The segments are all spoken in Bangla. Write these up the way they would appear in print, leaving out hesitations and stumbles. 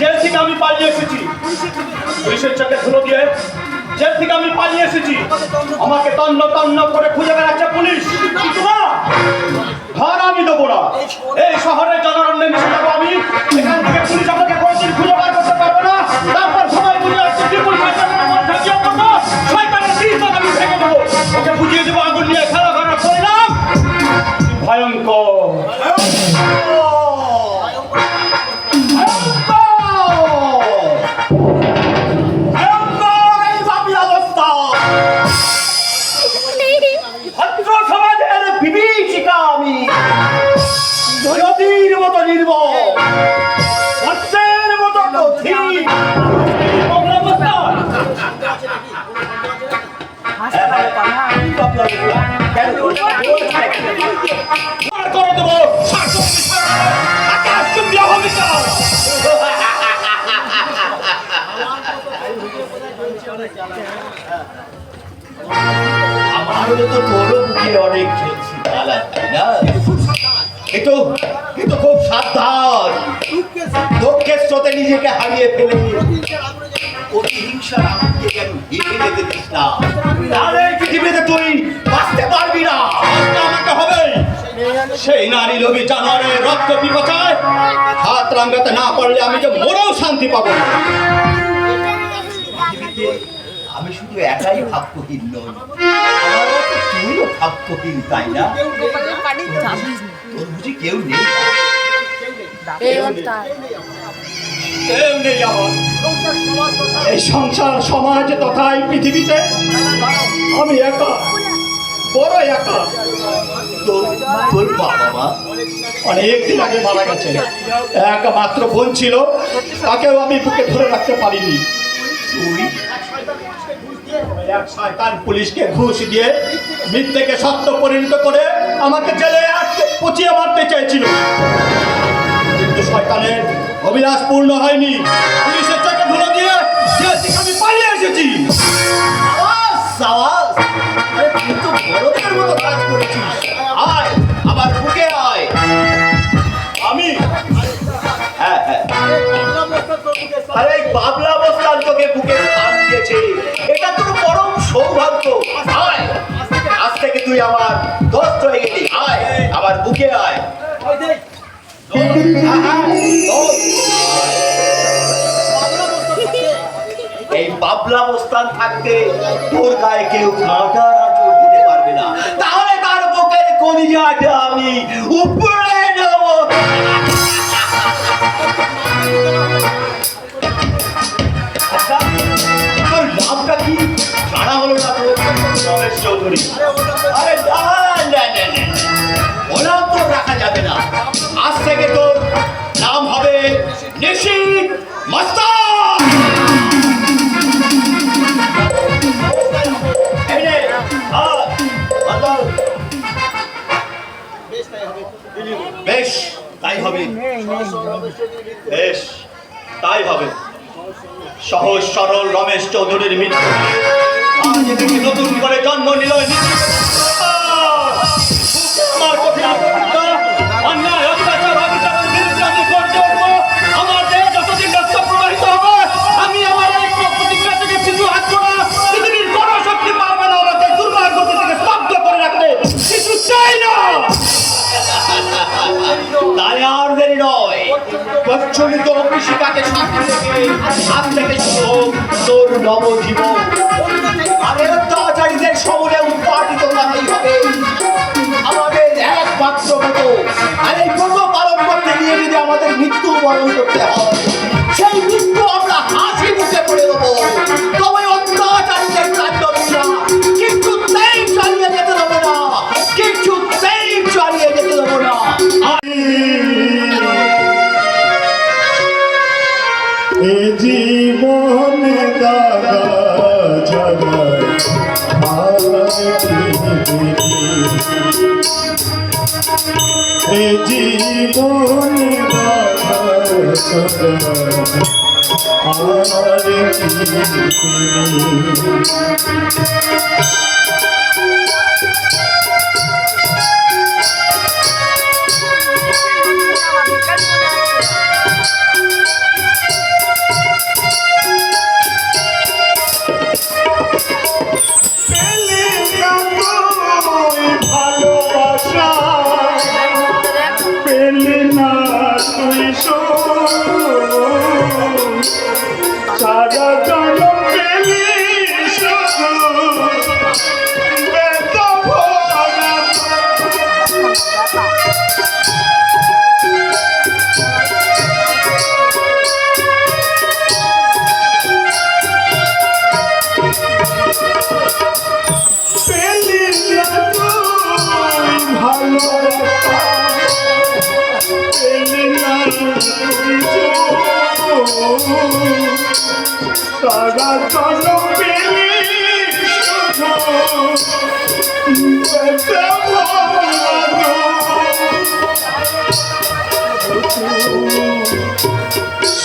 জেল থেকে আমি পালিয়ে এসেছি, পুলিশের চোখে ধুলো দিয়ে জেল থেকে আমি পালিয়ে এসেছি। আমাকে তন্ন তন্ন করে খুঁজে বেড়াচ্ছে পুলিশ। ঘর আমি দেবো না, এই শহরের জনরণ্যে মিশে যাবো আমি। এখান থেকে পুলিশ আমাকে কোনদিন খুঁজে বার করতে পারবে না। তারপর সবাই বুঝে আসছে বিপুল শয়তানের মধ্যে গিয়ে পড়বো, শয়তানের তিনজন আমি ভেঙে দেবো, ওকে বুঝিয়ে দেবো আগুন নিয়ে খেলা করার পরিণাম ভয়ঙ্কর। আমারও তো তোরও বুকে অনেক চলছি তাই না? কিন্তু খুব সাবধান, দুঃখের স্রোতে নিজেকে হারিয়ে ফেলে প্রতিহিংসার আগুনকে কেন ঢেকে যেতে দিস না, তাহলে পৃথিবীতে তুই বাঁচতে পারবি না। আমাকে হবে সেই নারী লোভী জানোয়ারের রক্ত পিপাসায় হাত রাঙ্গাতে না পারলে আমি যে মরেও শান্তি পাবো না। আমি শুধু একাই ভাগ্যহীন নই, আমারও তো তুইও ভাগ্যহীন, তাই না? তোর বুঝি কেউ নেই? কেউ নেই আমার এই সংসার সমাজ তথা এই পৃথিবীতে। আমি একা, বড় একা। তোর বাবা মা অনেকদিন আগে মারা গেছে। একমাত্র বোন ছিল, তাকেও আমি বুকে ধরে রাখতে পারিনি। তুই এক শয়তান পুলিশকে ঘুষ দিয়ে মিথ্যেকে সত্য পরিণত করে আমাকে জেলে আটকে পচিয়ে মারতে চেয়েছিল, কিন্তু শয়তানের অভিলাষ পূর্ণ হয়নি। পুলিশের চোখে ধুলো দিয়ে জেল থেকে আমি পালিয়ে এসেছি। তুই তো বড়দের মতো কাজ করেছিস। আয় আমার বুকে আয়। আমি হ্যাঁ, আরে বাবলা বস্তান তোকে বুকে স্থান দিয়েছে, এটা তোর পরম সৌভাগ্য। আয়, আজ থেকে তুই আমার দোস্ত হয়ে গেলি। আয় আমার বুকে আয়। এই বাবলা বস্তান থাকতে তোর গায়ে কেউ কাঁটার আঁচড় দিতে পারবে না, তাহলে তার বুকের কলিজাটা আমি উপরে নেব। তোর নামটা কি জানা হলো না? তোর রমেশ চৌধুরী। আরে না, ও নাম তোর রাখা যাবে না। আজ থেকে তোর নাম হবে নিশিত মাস্টার। বেশ তাই হবে, বেশ তাই হবে। সহজ সরল রমেশ চৌধুরীর মৃত্যু আজ থেকে নতুন করে জন্ম নিল আমার কঠিন অন্যায় অত্যাচার অবিচারের বিরুদ্ধে আমি গর্জে উঠবো। আমার দেহ যতদিন রক্ত প্রবাহিত হবে, আমি আমার এই প্রতিজ্ঞা থেকে পিছু হাঁটবো না। পৃথিবীর কোন শক্তি পারবে না আমাকে দুর্ভাগ্য থেকে স্তব্ধ করে রাখতে। কিছু চাই না, তাই আর দেরি নয়। প্রচলিত কৃষিকাজে সাথে থেকে আজ থেকে তোর নবজীবন। আরে অত্যাচারীদের সমরে উৎপাদিত করতেই হবে আমাদের একমাত্র মতো। আর এই ব্রত পালন করতে গিয়ে যদি আমাদের মৃত্যু বরণ করতে হয়, সেই মৃত্যু আমরা হাসি মুখে করে দেবো। তবে অত্যাচারীদের কার্যক্রমটা কিছুতেই চালিয়ে যেতে দেবো না, কিছুতেই চালিয়ে যেতে দেবো না। জীবনে দাদা জগৎ জীবনে দাদা তারা চলো পেলে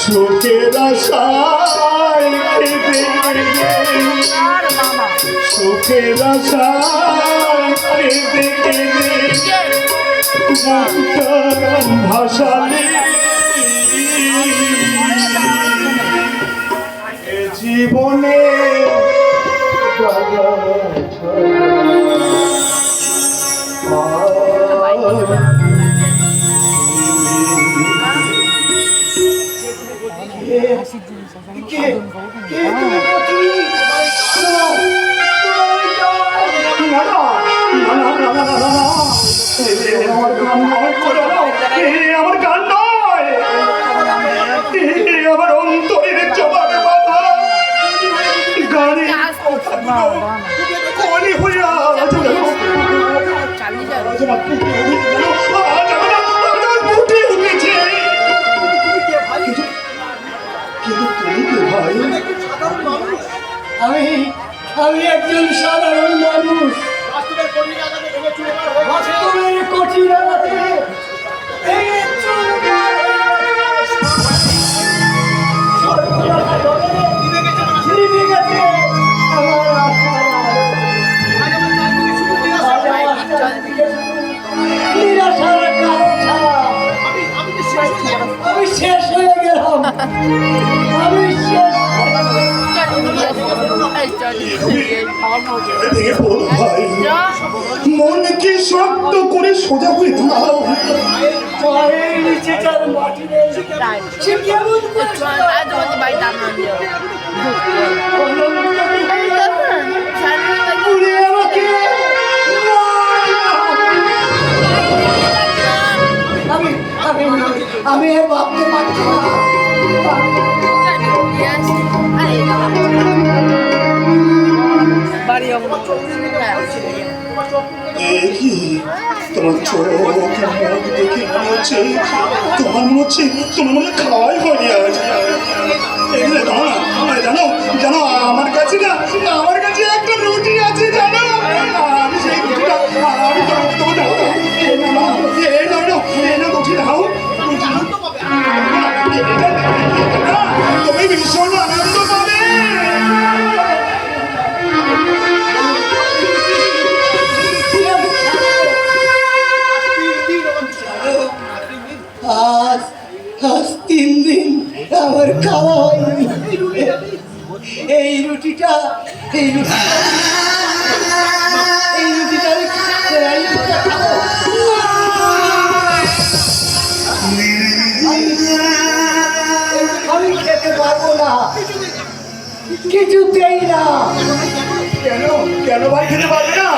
সুখের আশায় সুখের আশায় ভাষালি জীবনে আমার গান নয়, আমার অন্তরের জবাবে বাধা গানে কলি হইয়া ফুটে উঠেছে। আমি একজন সাধারণ মানুষ, বাস্তবের কঠিন আঘাতে ভেঙে চুরমার ছিঁড়ে গেছে আমার নিরাশার কারণ ছাড়া আমি শেষ হয়ে গেলাম, আমি শেষ মনকে শক্ত করে সোজা হয়ে দাও। পায়ের নিচে যার মাটি নেই সে কেমন করে আমাকে আমি আর ভাবতে পারছি না। তোমার চোখ দেখে মনে হচ্ছে তোমার মনে খাওয়াই হয়নি আজ। এগুলো জানো জানো আমার কাছে একটা রুটি আছে জানো, আমি সেই রুটিটা আমি তোমাকে দাও রুটি দাও, তুমি ভীষণ আনন্দ পাবে। আজ 3 দিন আমার খাওয়া হয়নি। এই রুটিটা খাবো। আমি খেতে পারবো না, কিছুতেই না। কেন ভাই খেতে পারবে না?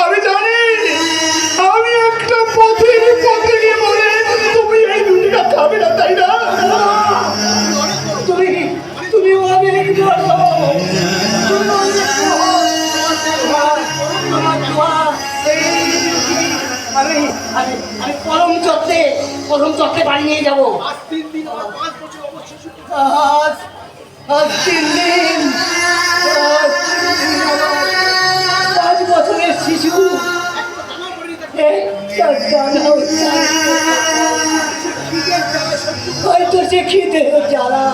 আমি জানি, আমি একটা পথে বলে তুমি এই রুটিটা খাবে না, তাই না? তুমি অনেক বড়, আমি কলম চটতে বাড়ি নিয়ে যাবো। আজ 3 দিন 5 বছরের শিশু হয়তো সে খিদে জ্বালা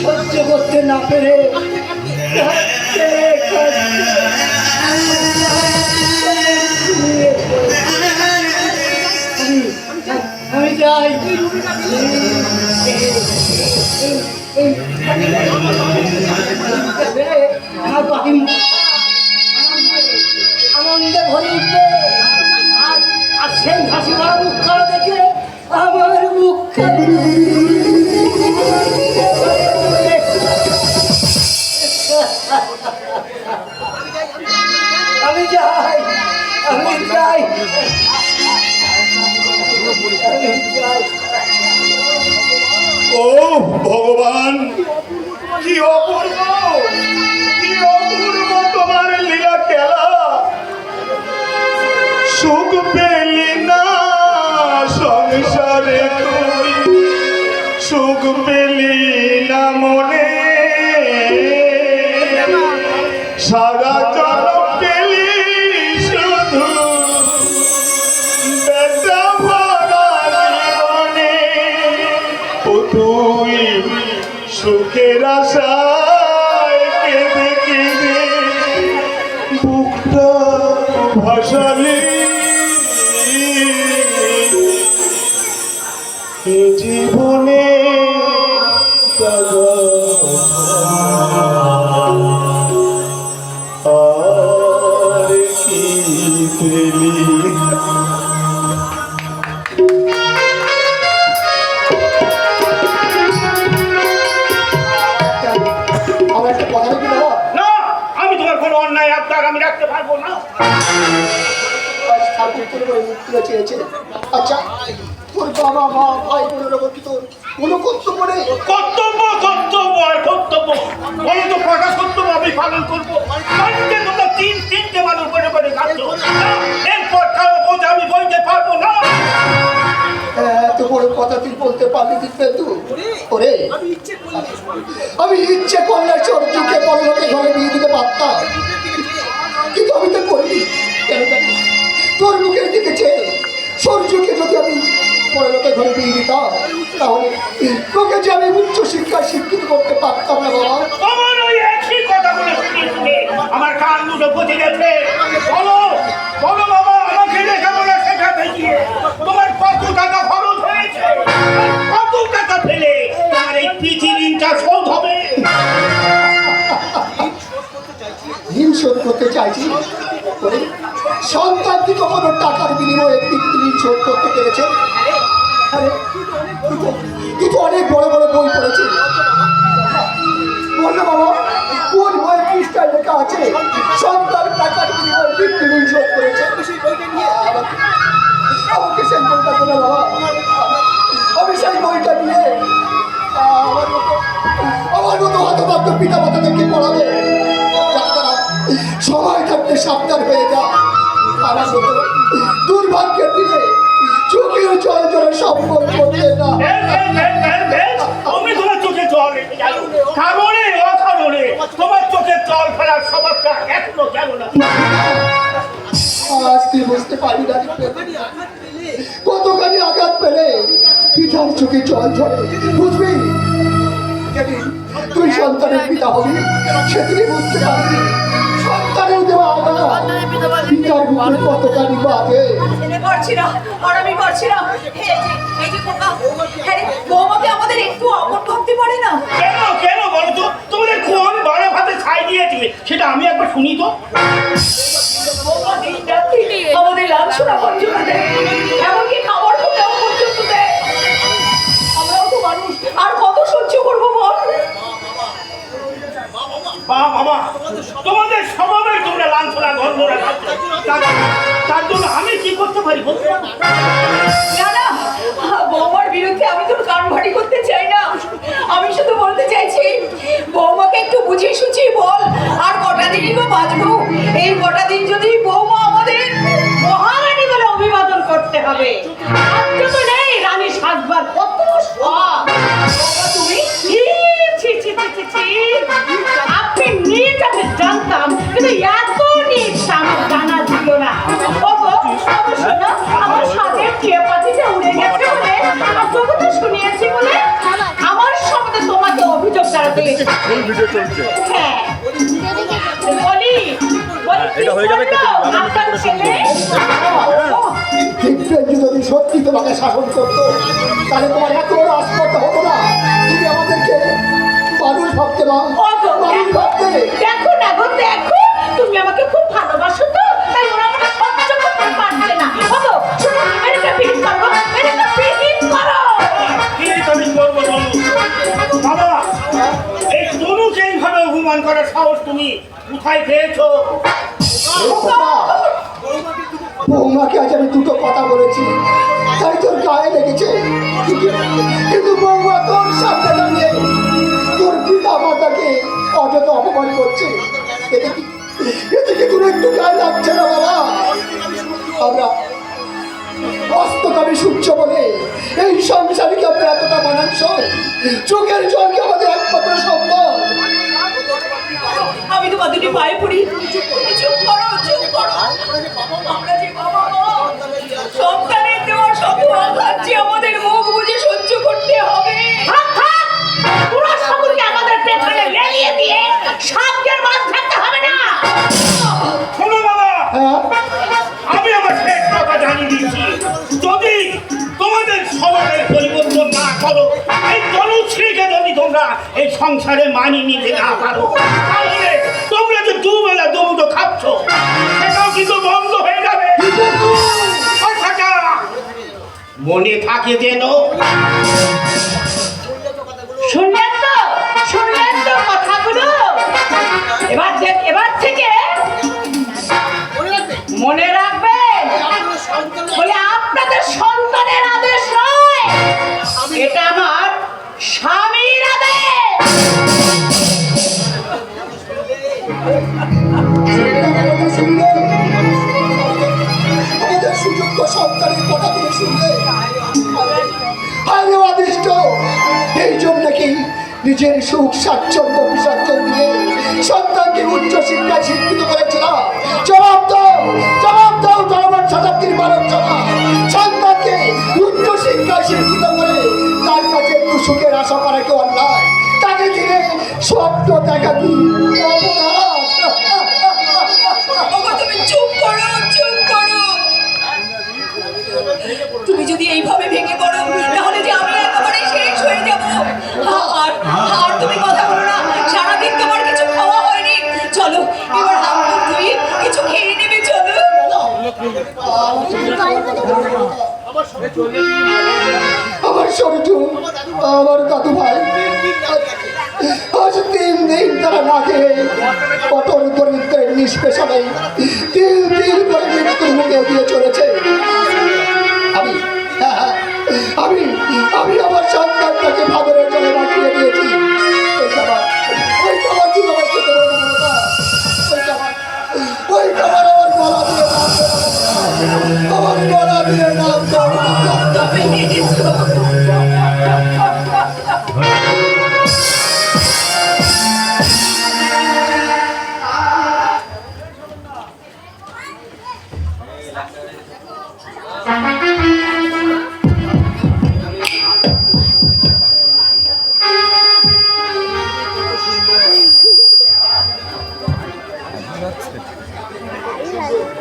সহ্য করতে না পেরে আমি যাই। আমার বাকি আনন্দে ভরে উঠবে। আর সেই হাসি ভরা মুখ খাওয়া দেখে আমার মুখ আমি যাই। ও ভগবান, কি অপূর্ব তোমার লীলা খেলা। সুখ পেলি না সংসারে তুই, সুখ পেলি না মনে, সারা জনম পেলি শুধু বেটা ভরা জীবনে। ও তুই সুখের আশায় কেঁদে কেঁদে বুকটা ভাসালি, এ জীবনে আর কি পেলি। আমার একটা কথা কি বাবা? না, আমি তোমার কোনো অন্যায় আবদার আমি রাখতে পারবো না। আজ ঠাকুর তোর উপরে মুক্তি চেয়েছে। আচ্ছা, তোর বাবা মা ভাই বোনের ওপর কি তোর কোনো কর্তব্য নেই? কর্তব্য কর্তব্য আর কর্তব্য বলে তো কটা কর্তব্য আমি পালন করবো? বাড়িতে তোমরা তিনটে মানুষ করে করে কাটছ, এরপর কারো বোঝ আমি বইতে পারবো না। এত বড় কথা তুই বলতে পারলি দিব্যেন্দু? ওরে, আমি ইচ্ছে করলে সূর্যকে পরলোকে ঘরে নিয়ে দিতে পারতাম, কিন্তু আমি তো করিনি। কেন জানি তোর মুখের দিকে চেয়ে সূর্যকে যদি আমি পরলোকে ঘরে নিয়ে দিতাম, তাহলে তোকে যে আমি উচ্চ শিক্ষায় শিক্ষিত করতে পারতাম না বাবা। আমার ওই একই কথা বলে শুনে আমার কান দুটো বুঝে গেছে। বলো বলো বাবা, আমাকে লেখাপড়া শেখাতে গিয়ে তোমার কত টাকা খরচ হয়েছে, কত টাকা ফেলে আমার এই পৃথিবীটা শোধ হবে? ঋণ শোধ করতে চাইছি? ওরে, সন্তান কি কখনো টাকার বিনিময়ে ঋণ শোধ করতে পেরেছে? আরে, তুই তো অনেক বড় বড় বই পড়েছিস। বললো বাবা, কোন বইয়ের পৃষ্ঠায় লেখা আছে সন্তান টাকার বিনিময়ে ঋণ শোধ করেছে? আমাকে সেই বইটা দেবে বাবা। আমি সেই বইটা নিয়ে আমার মতো হতভাগ্য পিতা মাতাদেরকে পড়াবো। সময় থাকতে সাবধান হয়ে যা। আমার মতো দুর্ভাগ্যের দিনে চোখের জল জলে সম্পদ করতে না। তুমি তোমার চোখে জল রেখে গেল কারণে অকারণে তোমার চোখে জল ফেলার স্বভাবটা এখনো গেল না। আজ তুই বুঝতে পারবি না কতখানি আঘাত পেলে পিতার চোখে জল ঝরে, বুঝবি? যেদিন তুই সন্তানের পিতা হবি সেদিনই বুঝতে পারবি সন্তানের দেওয়া আঘাত পিতার বুকে কতখানি বাজে। করছি না, আর আমি করছি না। এই যে খোকা, হ্যাঁ রে, বৌমাকে আমাদের একটু অমন ভাবতে পারে না? কেন কেন বলো তো? তোমাদের কোন বড় ভাতে ছাই দিয়েছে সেটা আমি একবার শুনি তো। বৌমা দিন রাত্রি আমাদের লাঞ্ছনা পর্যন্ত দেয়, এমনকি খাবার খেতেও পর্যন্ত দেয়। আমরাও তো মানুষ, আর কত সহ্য করবো বল? বাবা, তোমাদের স্বভাবের তোমরা লাঞ্ছনা গন্ধরা খাচ্ছ, তার জন্য আমি কি করতে পারি বলতে পারো? না না, বৌমার বিরুদ্ধে আমি তোর কান ভারী করতে চাই না। আমি শুধু বলতে চাইছি, বৌমাকে একটু বুঝিয়ে সুঝিয়ে বল। আর কটা দিনই বা বাঁচবো, এই কটা দিন যদি বৌমা আমাদের মহারানী বলে অভিবাদন করতে হবে। রাজ্য তো নেই, রানী সাজবার কত শখ। বৌমা তুমি ছি ছি ছি ছি ছি ছি। আপনি নিজ আমি জানতাম, কিন্তু এত নিজ আমার জানা ছিল না। শোনো, আমার সাথে টিয়া পাখিটা উড়ে গেছে বলে আর তোকে তো শুনিয়েছি বলে আমার সামনে তোমাকে অভিযোগ দাঁড়াতে হ্যাঁ বলি এটা হয়ে যাবে কেটে দিবি, আবার আপনার নতুন করে শুরু ছেলে দিব্যেন্দু যদি সত্যি তোমাকে শাসন করতো তাহলে তোমার এত বড় আস্পর্ধা হতো না। তুমি আমাদেরকে মানুষ ভাবতে না, মানুষ ভাবতে। দেখো না গো, দেখো তুমি আমাকে খুব ভালোবাসো তো, তাই ওরা আমাকে সহ্য করতে পারছে না। হতো শোনো, এটা পিট করো, এটা পিট করো। কি আমি করবো বলো? বাবা, এই তনুকে এইভাবে অভিমান করার সাহস তুমি কোথায় পেয়েছো? বৌমাকে আজ আমি দুটো কথা বলেছি, তাই তোর গায়ে লেগেছে। কিন্তু বৌমা তোর সামনে দাঁড়িয়ে তোর পিতা মাতাকে অযথা অপমান করছে। এতে কি তোর একটু গায়ে লাগছে না বাবা? আমরা অস্তকামী সূর্য বলে এই সংসারে কি আপনার এতটা মানানসই? চোখের জল কি আমাদের একমাত্র সম্বল? আমি তোমার দুটি পায়ে পড়ি, চুপ করো, চুপ করো। আমরা যে বাবা মা, সন্তানের দেওয়া সব আঘাত যে আমাদের মুখ বুঝে সহ্য করতে হবে। পুরো সকলকে আমাদের পেছনে লেলিয়ে দিয়ে সাধ্যের মাঝ থাকতে হবে না। শোনো বাবা, হ্যাঁ? আমি আমার শেষ কথা জানিয়ে দিচ্ছি, যদি তোমাদের স্বভাবের পরিবর্তন না করো, এই তনুশ্রীকে যদি তোমরা এই সংসারে মানিয়ে নিতে না পারো, তাহলে তোমরা যে দুবেলা দুমুঠো খাচ্ছ সেটাও কিন্তু বন্ধ হয়ে যাবে। কথাটা মনে থাকে যেন। শুনলেন তো কথাগুলো? এবার থেকে মনে রাখবেন, বলে আপনাদের সন্তানের আদেশ নয়, এটা আমার স্বামীর আদেশ। আমাদের সুযোগ্য সন্তানের কথা তুমি শুনলে? আরে অদৃষ্ট, এই জন্য কি নিজের সুখ স্বাচ্ছন্দ্য বিসর্জন দিয়ে সন্তানকে উচ্চ শিক্ষায় শিক্ষিত করেছিল? জবাব দাও, জবাব দাও জনগণ শতাব্দীর মানব সভা। সন্তানকে উচ্চ শিক্ষায় শিক্ষিত করে তার কাছে একটু সুখের আশা করা কি অন্যায়? তাকে ঘিরে স্বপ্ন দেখা কি অপরাধ? তুমি চুপ করো, চুপ করো। তুমি যদি এইভাবে ভেঙে পড়ো, তাহলে যে আমি একেবারে শেষ হয়ে যাব। আর তুমি কথা বলো না, সারাদিন তোমার কিছু খাওয়া হয়নি। চলো এবার হাত মুখ ধুয়ে কিছু খেয়ে নেবে, চলো। আমার সরজু, আমার দাদু ভাই আজ 3 দিন তারা না খেয়ে কঠোর দরিদ্রের নিষ্পেষণে তিল তিল করে মৃত্যুর মুখে দিয়ে চলেছে। আমি আমার সন্তানটাকে ভাদরের জলে বাঁচিয়ে দিয়েছি। ওই খাবার আমার গলা দিয়ে আমার গলা দিয়ে নাম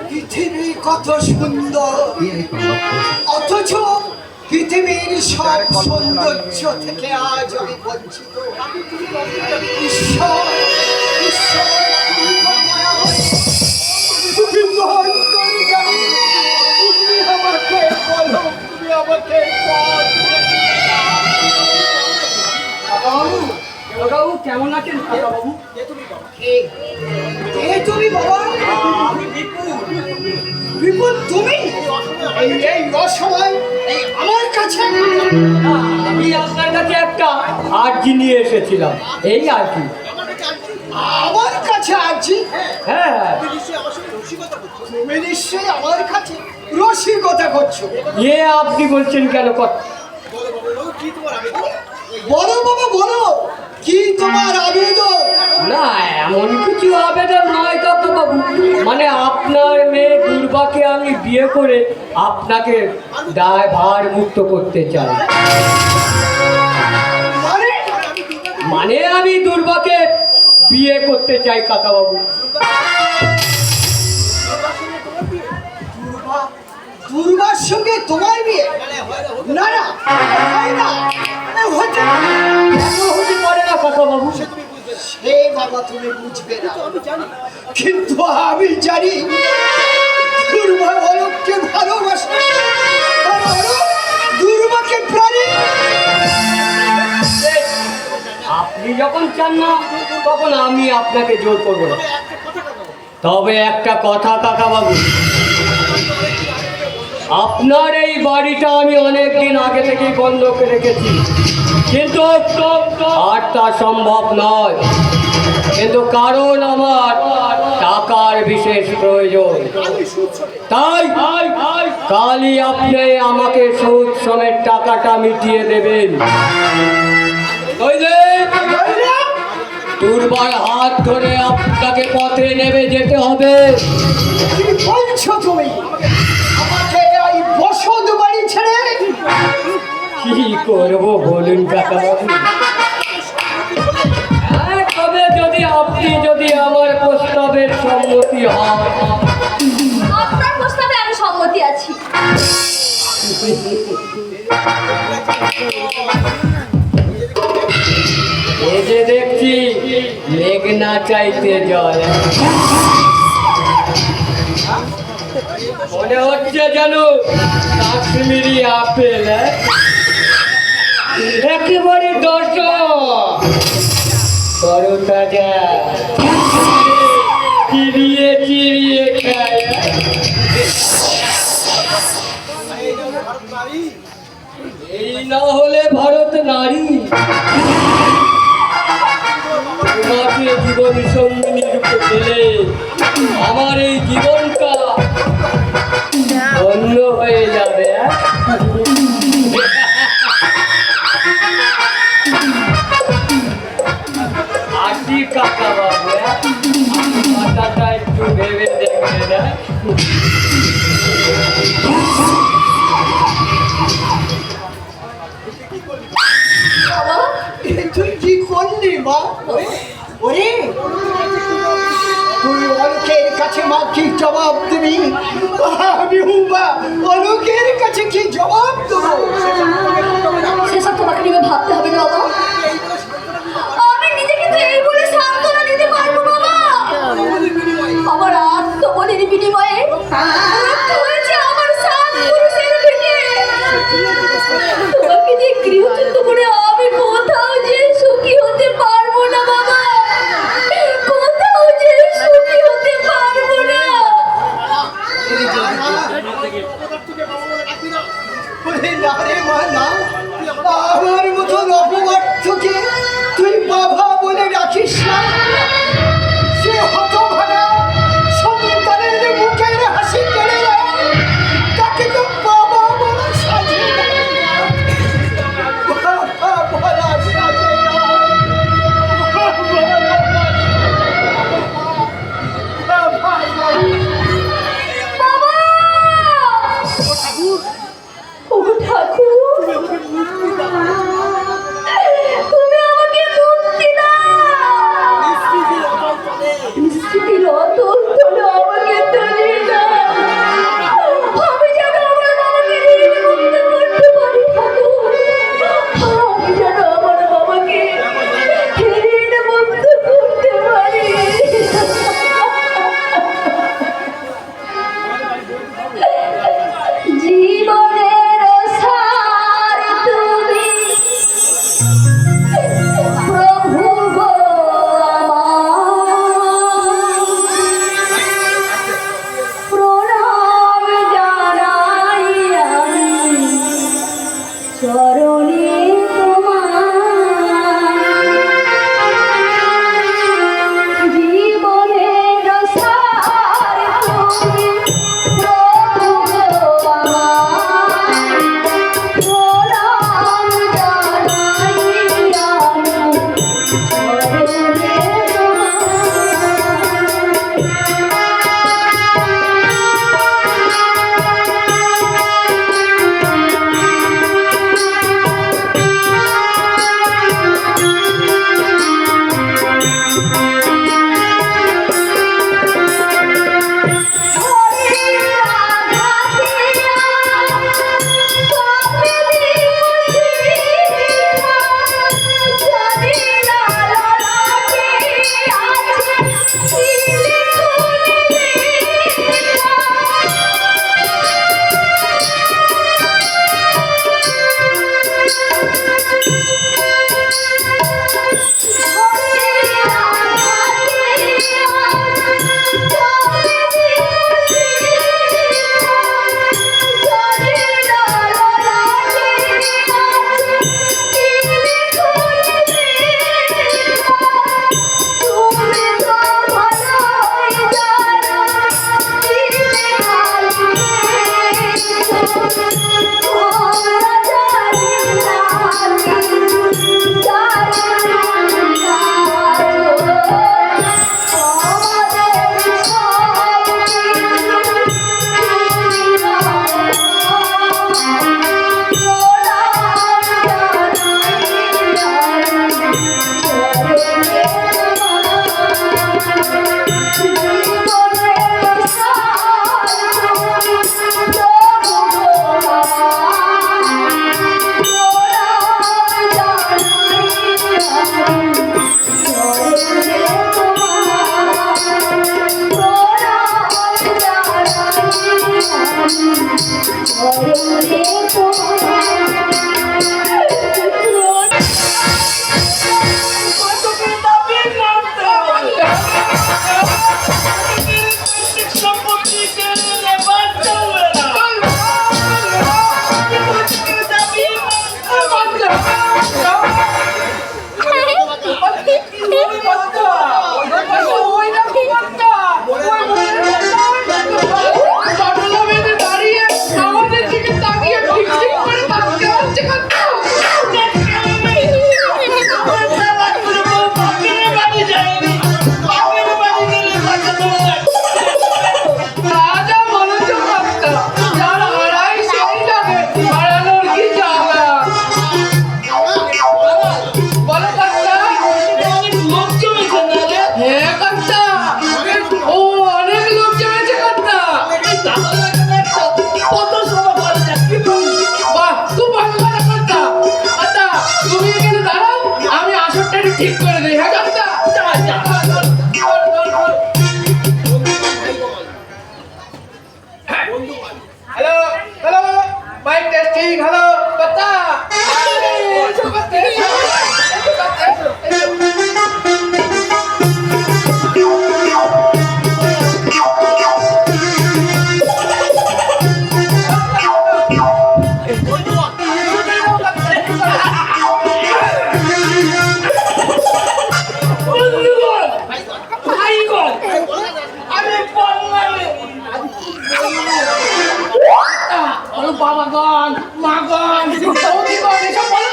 পৃথিবী কত সুন্দর, অথচ পৃথিবীর সব সৌন্দর্য থেকে আজ আমি বঞ্চিত। ঈশ্বর, ঈশ্বর, তুমি তো দয়াময়। তুমি ভয়ঙ্কর জ্ঞানী। তুমি আমাকে বলো, তুমি আমাকে পথ দেখিয়ে দাও। বাবু কেমন আছেন? বাবু কে তুমি বাবা? আমি বিপুল। বিপুল তুমি? এই অসময় আমার কাছে? আমি আপনার কাছে একটা আর্জি নিয়ে এসেছিলাম, এই আর কি। আমার কাছে আছি? হ্যাঁ, তুমি নিশ্চয়ই আমার কাছে রসিকতা করছো। আপনি বলছেন কেন? বলো বাবা, বলো, কি তোমার আবেদন? না, এমন কিছু আবেদন নয় বাবু, মানে আপনার মেয়ে দুর্বাকে আমি বিয়ে করে আপনাকে দায়ভার মুক্ত করতে চাই। মানে আমি দুর্বাকে বিয়ে করতে চাই কাকাবাবু। দুর্বার সঙ্গে তোমার বিয়ে? না না, হয় না, হতে পারে না কাকাবাবু। সে বাবা তুমি বুঝবে না, কিন্তু আমি জানি দুর্বা অলোককে ভালোবাসে, দুর্বাকে প্রাণী। আপনি যখন চান না তখন আমি আপনাকে জোর করবো না। তবে একটা কথা কাকাবাবু, আপনার এই বাড়িটা আমি অনেকদিন আগে থেকেই বন্ধ করে রেখেছি, কিন্তু আর তা সম্ভব নয়। কিন্তু কারণ আমার টাকার বিশেষ প্রয়োজন, তাই কালই আপনি আমাকে সুদ সমেত টাকাটা মিটিয়ে দেবেন। নইলে দুর্বার হাত ধরে আপনাকে পথে নেমে যেতে হবে। কি বলছো তুমি আমাকে এই বসত বাড়ি ছেড়ে? কি করব বলুন কাকাবাবু? তবে যদি আমার প্রস্তাবের সম্মতি হয়। আপনার প্রস্তাবে আমি সম্মতি আছি। এই যে দেখছি মেঘ না চাইতে জল, মনে হচ্ছে যেন কাশ্মীরি আপেল, একেবারে তরতাজা, চিরিয়ে চিরিয়ে খায়। এই না হলে ভারত নারী তোমাকে জীবন সঙ্গিনী রূপে পেলে আমার এই জীবনটা অন্য হয়ে যাবে। আসি কাকা বাবু, কথাটা একটু ভেবে দেখবে না? তুই কি করলি মা? ওরে তুই অলোকের কাছে মা কি জবাব দিবি? আমি হুবা অলোকের কাছে কি জবাব দেবো? সেসব তোমাকে নিয়ে ভাবতে হবে না বাবা। আমি নিজেকে তো এই বলে সান্ত্বনা দিতে পারবো বাবা। আমার আত্মবলির বিনিময়ে মৃত্যু হয়েছে আমার সাত পুরুষের পেটে। তোমাকে যে গৃহচ্যুত করে আমি কোথাও যে সুখী হতে পারবো না বাবা, কোথাও যে সুখী হতে পারবো না। ওরে না রে মা না, আমার মতন অপদার্থকে তুই বাবা বলে রাখিস না। সে হতভাগা সন্তানের মুখের হাসি কেড়ে নেয়, তাকে তো বাবা বলা সাজে না। বাবা বলা সাজে না। ও ঠাকুর, তুমি আমাকে মুক্তি দাও। ঠিক করে দিই। হ্যাঁ কর্তা? Hello hello mic testing hello কর্তা বাবাগণ মাগণ বৌদিগণ এসব বলো।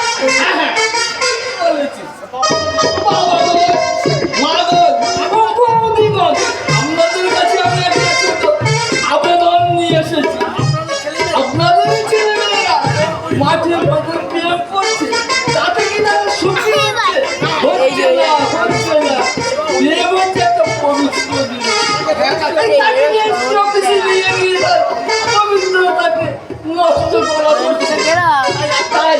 আপনাদের কাছে আমি একটা ছোট আবেদন নিয়ে এসেছি। আপনাদের ছেলেমেয়েরা মাঠে মাঠে প্রেম করছে, তাতে কি তারা সুখী হচ্ছে? হচ্ছে না, হচ্ছে না। প্রেম হচ্ছে একটা পবিত্র জিনিস। তাকে নিয়ে সবকিছু নিয়ে গিয়ে তার পবিত্রতাকে নষ্ট করা হচ্ছে। তাই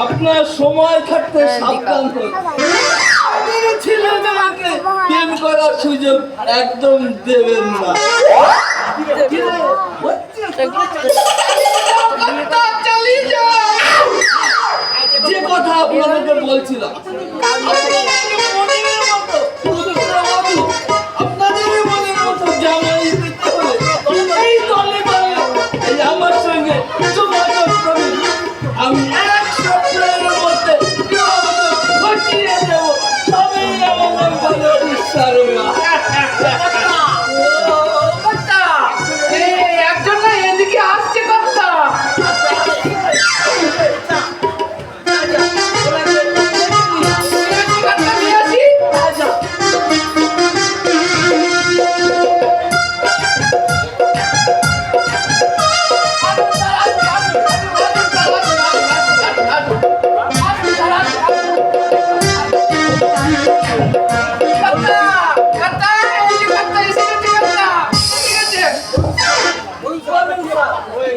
আপনার সময় থাকতে সাবধান হন। আপনারা ছেলেমেয়েকে প্রেম করার সুযোগ একদম দেবেন না। যে কথা আপনাদেরকে বলছিলাম, আপনাদের মনের মতো জামাই দিতে হলে এই দলে দলে এই আমার সঙ্গে যোগাযোগ করুন। আমি এক সপ্তাহের মধ্যে ঘটিয়ে দেব। সবই আমার ভালো ঈশ্বর। একজন না এদিকে আসছে কর্তা।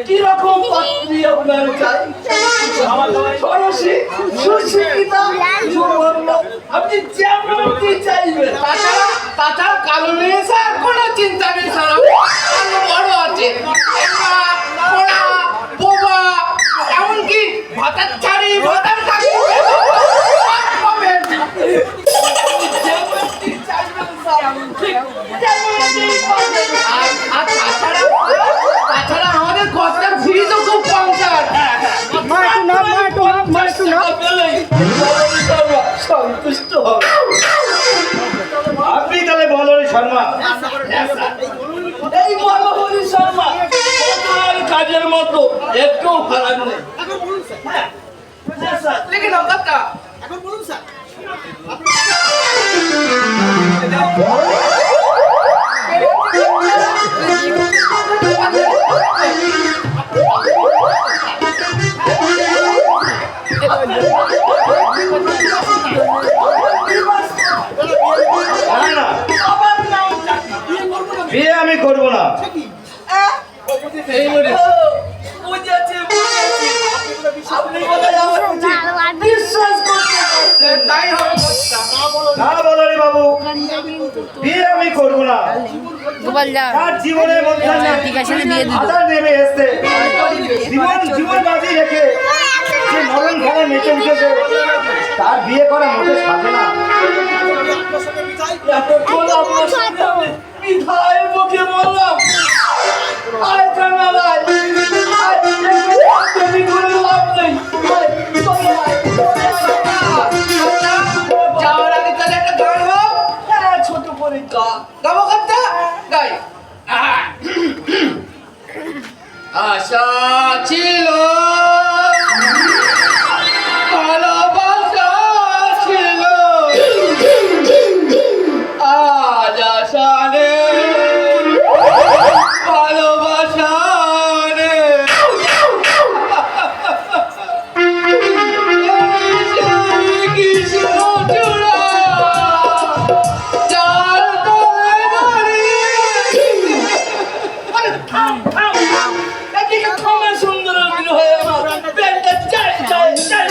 কিরকম পাত্রী আপনার চাই? সরসী, সুশিক্ষিতা, সুবর্ণ, আপনি যেমন কি চাইবেন। তাছাড়া কালো মেয়ে স্যার কোনো চিন্তা নেই স্যার, আরো বড় আছে। পোড়া বোবা এমনকি ভাতার ছাড়ি ভাতার কাকি আর তাছাড়া আমাদের কষ্টের ফি তো খুব কম স্যার। সন্তুষ্ট হবে। আপনি তাহলে বলহরি শর্মা, এই বলহরি শর্মা আপনার কাজের মতো একটু খারাপ নেই। লিখে নাও কর্তা। বিয়ে আমি করবো না। তাই হবে কর্তা। না বলারি বাবু, বিয়ে আমি করবো না। তার জীবনের মধ্যে আধার নেমে এসছে। জীবন বাজি রেখে যে মরণ খেলা মেতে উঠেছে, তার বিয়ে করা মোটে সাথে না। বিধায়ের মুখে বললাম আয় কানালাই যাওয়ার আগে তাহলে একটা গান হোক। হ্যাঁ, ছোট করে গাবো গানটা গাই। আশা ছিল, ভালোবাসা ছিল, আজ আশা নেই, ভালোবাসা নেই। কৃষ্ণচূড়া যার তলে দাঁড়িয়ে একদিকে ক্ষমা সুন্দর হয়ে আমার প্যান্টটা চাই চাই চাই।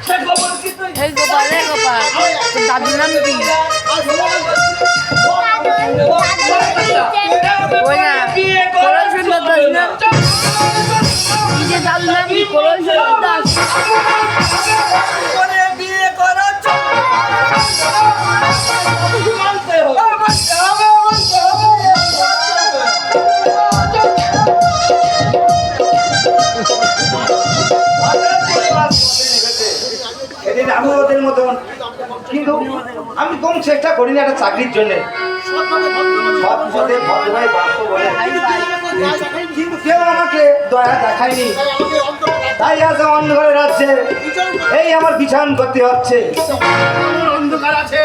সে খবর কি তুই? এই গোপাল, এই গোপাল, তোর দাদুর নাম কি? ওই না, কোরল সুন্দর দাস না? নিজের দাদুর নাম কি? কোরল সুন্দর দাস। করে বিয়ে করা মানতে হবে। এদিন আমি ওদের মতন, কিন্তু আমি কম চেষ্টা করি না একটা চাকরির জন্য। সৎ পথে ভদ্রভাবে বাঁচবো বলে, কিন্তু কেউ আমাকে দয়া দেখায়নি। তাই আজ অন্ধকারে রাজ্যে এই আমার বিছান করতে হচ্ছে। যেমন অন্ধকার আছে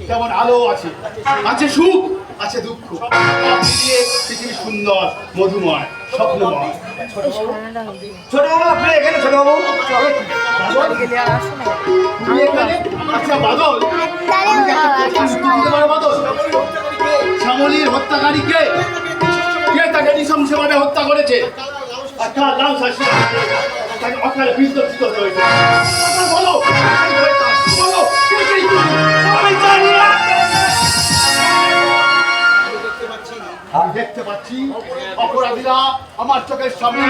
তেমন আলো আছে, আছে সুখ আছে দুঃখ, সব মিলিয়ে পৃথিবী সুন্দর, মধুময়, স্বপ্নময়। ছোট বাবু, আপনি এখানে? ছোট বাবু, তুমি এখানে? আচ্ছা বাদল, আমাকে একটা প্রশ্ন করতে পারো বাদল? শ্যামলীর হত্যাকারীকে কে? তাকে নৃশংসভাবে হত্যা করেছে। একটা লাল শাসি তাকে অকালে বিদ্ধ হয়েছে। বলো বলো, আমি জানি না। আমি দেখতে পাচ্ছি অপরাধীরা আমার চোখের সামনে,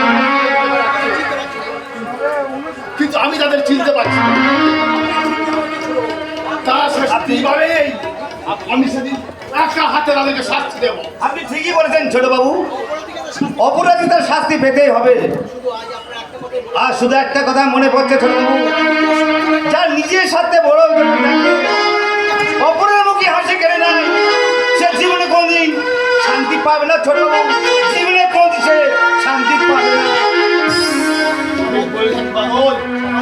কিন্তু আমি তাদের চিনতে পারছি না। তারা শাস্তি পাবে, আমি সেদিন একা হাতে তাদেরকে শাস্তি দেবো। আপনি ঠিকই বলেছেন ছোট বাবু, অপরাধী তার শাস্তি পেতেই হবে। আর শুধু একটা কথা মনে পড়ছে ছোট বাবু, যার নিজের সাথে বড় অপরের মুখে হাসি কেড়ে নেয়, সে জীবনে কোনদিন শান্তি পাবে না ছোট বাবু। জীবনে কোনদিন সে শান্তি পাবে না। ঠিক বলেছেন বাদল,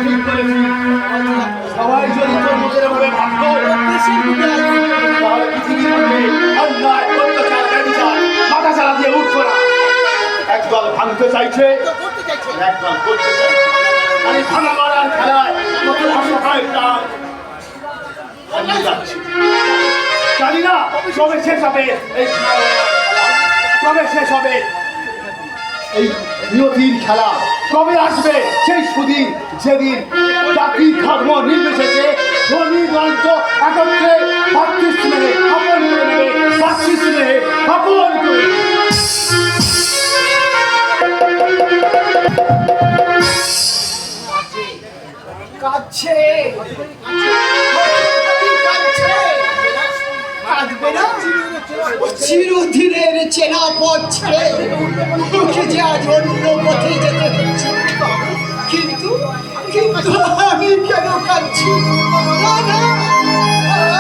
ঠিক বলেছি। সবাই যদি তোর মধ্যে ভাবে ভাবতো, তাহলে পৃথিবীর মধ্যে অন্যায়, অত্যাচার, ব্যভিচার মাথা চালা দিয়ে উঠতো না। একদল ভাঙতে চাইছে, একদল করতে চাইছে। আমি ভাঙা মারার খেলায় কত অসহায় প্রাণ হারিয়ে যাচ্ছে। জানি না কবে শেষ হবে এই খেলা, কবে শেষ হবে এই নিয়তির খেলা, কবে আসবে সেই সুদিন যেদিন জাতি ধর্ম নির্বিশেষে ধনী দরিদ্র একত্রে ভাতৃস্নেহে আপন করে নেবে, ভাতৃস্নেহে আপন করে নেবে। কাঁদছে, কাঁদবে না? চিরদিনের চেনা পথ ছেড়ে ওকে যে আজ অন্য পথে যেতে হচ্ছে। কিন্তু কিন্তু আমি কেন কাঁদছি? না না,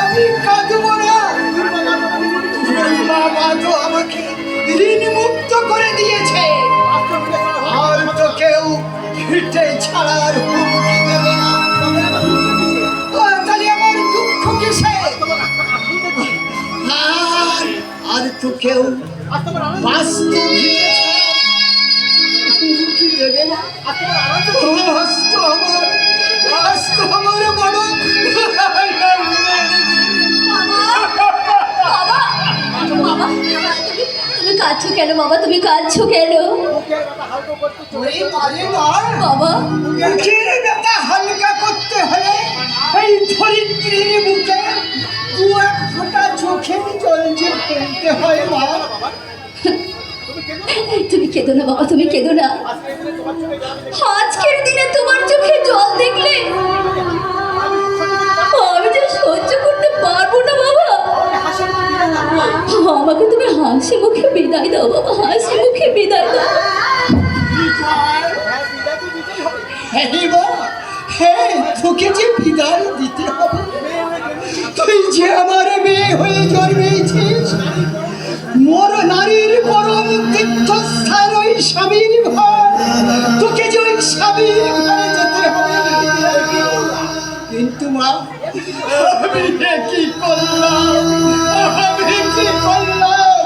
আমি কাঁদবো না। বাবা তো আমাকে ঋণ মুক্ত করে দিয়েছে, আর তো কেউ ফিরতে ছাড়ার হুমকি দেবে না। তাহলে আমার দুঃখ কিসে? আর তো কেউ বাস্তব দেবে না। আমার বড় বাবা, তুমি কাঁদছো কেন বাবা? তুমি কাঁদছো কেন ওরে মারে মার বাবা? মুখের ব্যথা হালকা করতে হলে এই ধরিত্রীর বুকে দু এক ফোঁটা চোখের জল যে ফেলতে হয় মা। তুমি কেঁদো না বাবা, তুমি কেঁদো না। আজকের দিনে তোমার চোখে জল দেখলে আমি যে সহ্য করতে পারবো না বাবা। আমাকে তুমি হাসি মুখে বিদায় দাও বাবা, হাসি মুখে বিদায় দাও। হ্যাঁ মা, হ্যাঁ তোকে যে বিদায় দিতে হবে। তুই যে আমার মেয়ে হয়ে জন্মেছিস, মোর নারীর পরম তীর্থস্থান ওই স্বামীর ঘর, তোকে যে ওই স্বামীর ঘরে যেতে হবে। কিন্তু মা, আমি কি করলাম, আমি কি করলাম,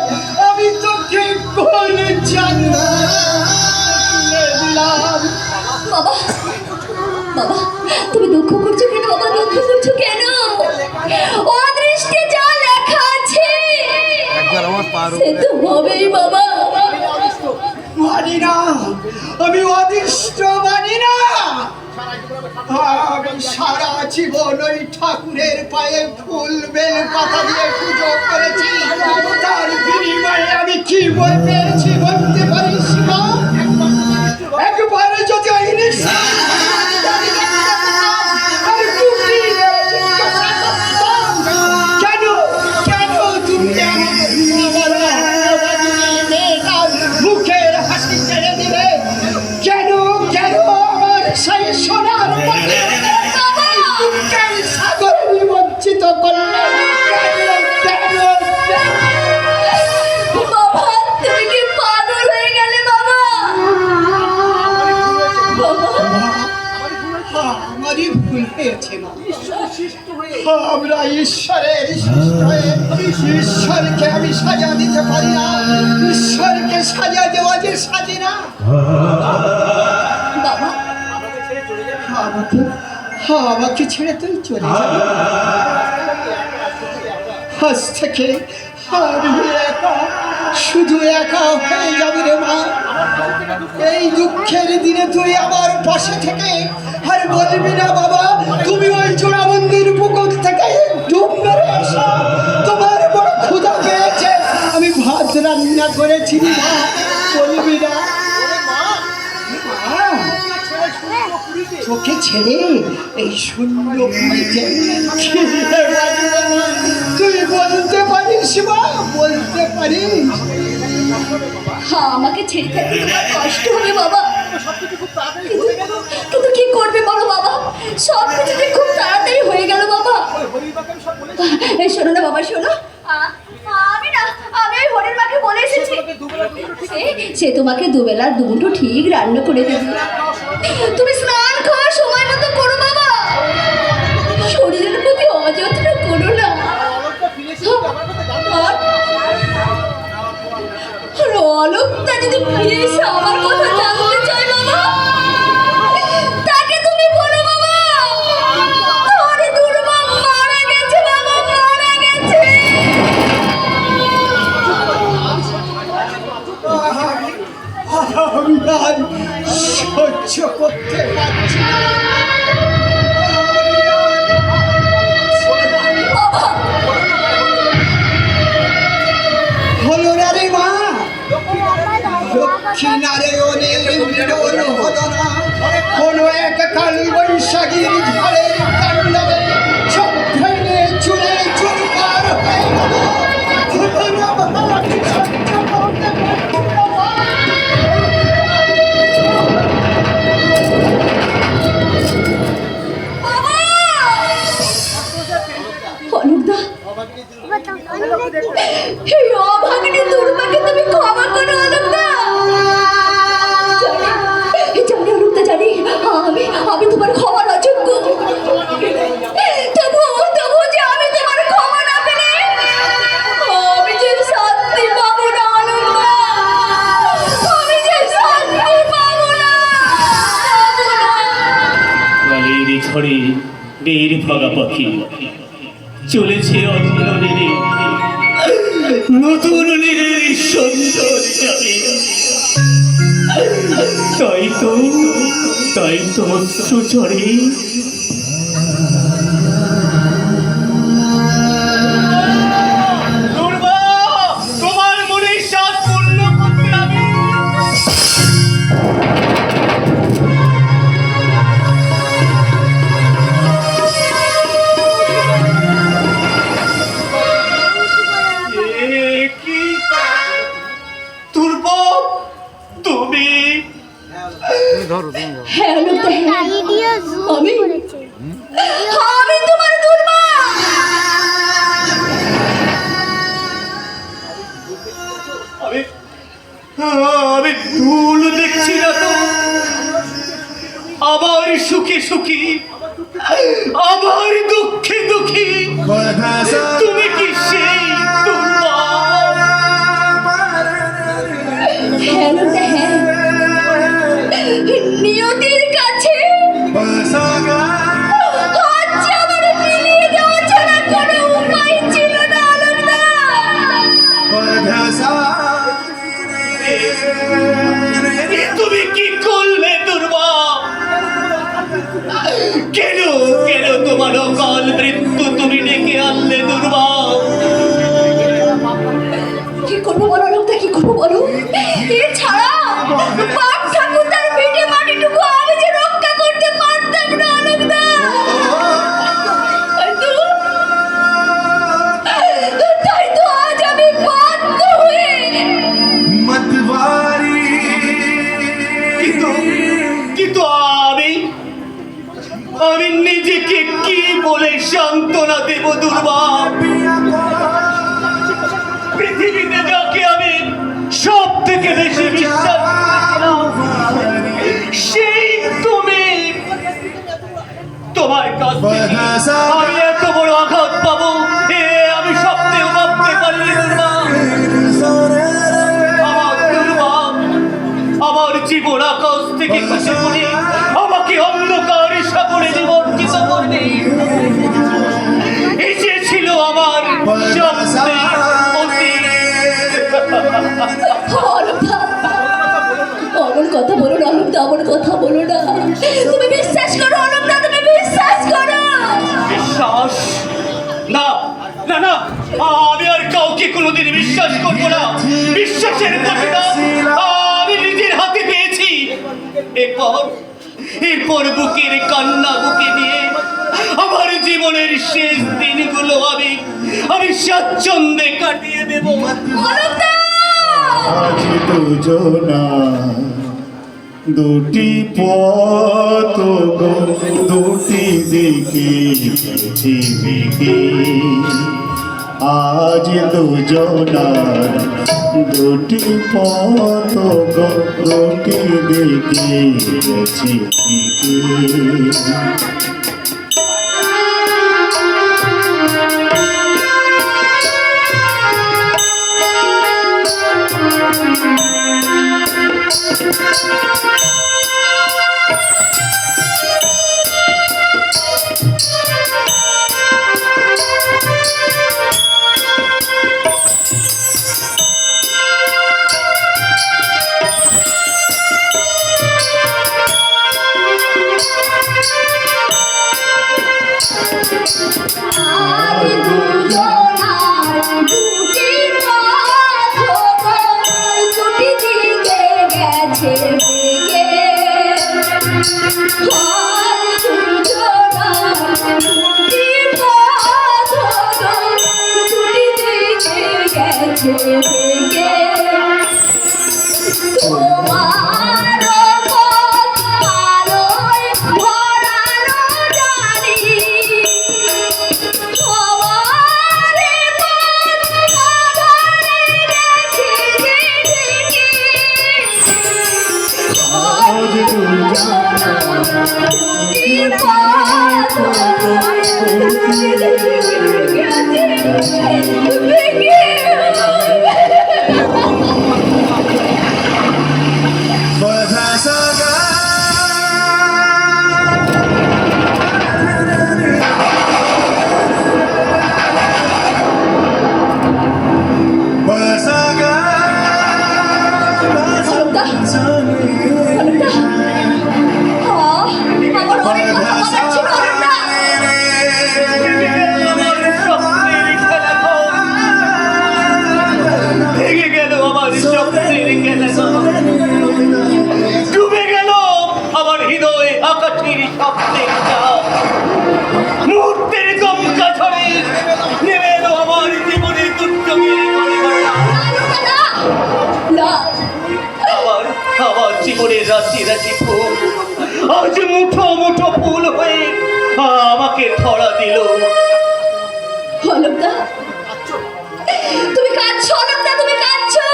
আমি তোকে কোন জানলাম। বাবা, বাবা তুমি দুঃখ করছো কেন বাবা, দুঃখ করছো কেন? অদৃষ্টে যা লেখা আছে সে তো হবেই বাবা। মানি না, আমি অদৃষ্ট মানি না। আমি সারা জীবন ওই ঠাকুরের পায়ে ফুল বেল পাতা দিয়ে পুজো করেছি, তার বিনিময়ে আমি কি পেয়েছি বলতে পারিস না? একবারে যদি ওই কেন কেন তুমি আমার মুখের হাসি ছেড়ে দিলে? কেন কেন আমার সেই সোনার সাগরে বিবঞ্চিত করলে? বাবা তুমি কি পাগল হয়ে গেলে বাবা? আমারই ভুল হয়েছে মা। আমরা ঈশ্বরের সৃষ্ট হয়ে ঈশ্বরকে আমি সাজা দিতে পারি না। ঈশ্বরকে সাজা দেওয়া যে সাজে না। বাবা আমাকে ছেড়ে তুই চলে যাবি? আজ থেকে আমি একা, শুধু একা হয়ে যাবি রে মা। এই দুঃখের দিনে তুই আমার পাশে থেকে আর বলবি না বাবা তুমি ওই চোরাবন্দির পুকুর থেকে ডুব মেরে এসো, তোমার বড় ক্ষুধা পেয়েছে, আমি ভাত রান্না করেছি মা, বলবি না? তোকে ছেড়ে এই শূন্য পুরীতে তুই বলতে পারিস মা, বলতে পারিস? আমাকে ছেড়ে থাকতে তোমার কষ্ট হবে বাবা, কিন্তু কি করবে বলো বাবা, সব কিছুতে খুব তাড়াতাড়ি হয়ে গেল বাবা। এই শোনো না বাবা, শোনো, আমি না, আমি ওই হরির মাকে বলে এসেছি সে তোমাকে দুবেলা দুমুঠো ঠিক রান্না করে দেবে। তুমি স্নান খাওয়ার সময় মতো করো বাবা, শরীরের প্রতি অযত্ন করো না। আর অলোকটা যদি ফিরে এসে আমার কথা জানতে চায় বাবা, তাকে তুমি বলো বাবা হরি দুর্গম মারা গেছে বাবা, মারা গেছে। আমি আর সহ্য করতে পারছি না। হলো না রে মা, লক্ষ্মী নারায়ণের মিলন হলো না। কোনো এক কাল বৈশাখীর ঝড়ের তাণ্ডবে সব ভেঙে চুরে চুরমার হয়ে গেল। হলো না মা, আমি সহ্য করতে পারছি না মা। অনুদা, এই অভাগিনী দুর্ভাগ্য তুমি ক্ষমা করো অনুদা। জানি অনুদা, জানি আমি তোমার ক্ষমার অযোগ্য, তবু যে আমি তোমার ক্ষমা না পেলে আমি যে শান্তি পাবো না অনুদা, আমি যে শান্তি পাবো না। কালের ঝড়ে নির্ভাগা পাখি চলেছে অন্য নীরে, নতুন নীরের সুন্দর যাবে। তাই তো সুচরে দুর্বা, তোমার মনের স্বাদ পূর্ণ করতে আমি কি দুর্বা, তুমি হ্যাঁ অলোকদা, হ্যাঁ। আমি তোমার দুর্বা। আমি আমি ভুল দেখছি না তো, আবার সুখে সুখী, আবার দুঃখে দুঃখী, তুমি কি সেই দুর্বা? হ্যাঁ অলোকদা, হ্যাঁ। নিয়তির কাছে আজ আমার মিলিয়ে দেওয়া ছাড়া কোনো উপায় ছিল না অলোকদা। তুমি কি করলে দুর্বা? কেন কেন তোমার অকাল মৃত্যু তুমি ডেকে আনলে দুর্বা? কি করবো বলো অলোকদা, কি করবো বলো? এছাড়া বাপ ঠাকুর তার পেটে মাটিটুকু আমি যে রক্ষা করতে পারতাম না অলোকদা। তাই তো আজ আমি বাধ্য হয়ে কিন্তু কিন্তু আমি নিজেকে কি বলে সান্ত্বনা দেব দুর্বা? পৃথিবীতে যাকে আমি সব থেকে বেশি বিশ্বাস করেছিলাম, সেই তুমি। তোমার কাছ থেকে আমি এত বড় আঘাত পাবো এ আমি স্বপ্নেও ভাবতে পারিনি দুর্বা। আমার দুর্বা, আমার জীবন আকাশ থেকে খসে পড়ে আমাকে অন্ধকার সাগরে নিমজ্জিত করবে, এসে ছিল আমার স্বপ্নের অতীত। অলোকদা, অমন কথা বলো না অলোকদা, অমন কথা বলো না। তুমি বিশ্বাস করো অলোকদা, তুমি বিশ্বাস করো। বিশ্বাস? না না না, আমি আর কাউকে কোনোদিন বিশ্বাস করবো না। বিশ্বাসের প্রতিদান আমি নিজের হাতে পেয়েছি। এরপর বুকের কান্না বুকে নিয়ে আমার জীবনের শেষ দিনগুলো আমি স্বাচ্ছন্দ্যে কাটিয়ে দেব। অলোকদা, আজ দুজনা দুটি পথ গো, দুটি দিকে পৃথিবীকে। আজ দুজনার দুটি পথ গো, দুটি দিকে পৃথিবীকে। আমার অনেক কথা বলার ছিল না। রাশি রাশি ফুল আজ মুঠো মুঠো ফুল হয়ে আমাকে ধরা দিল। অলকদা, তুমি কাঁদছো অলকদা, তুমি কাঁদছো।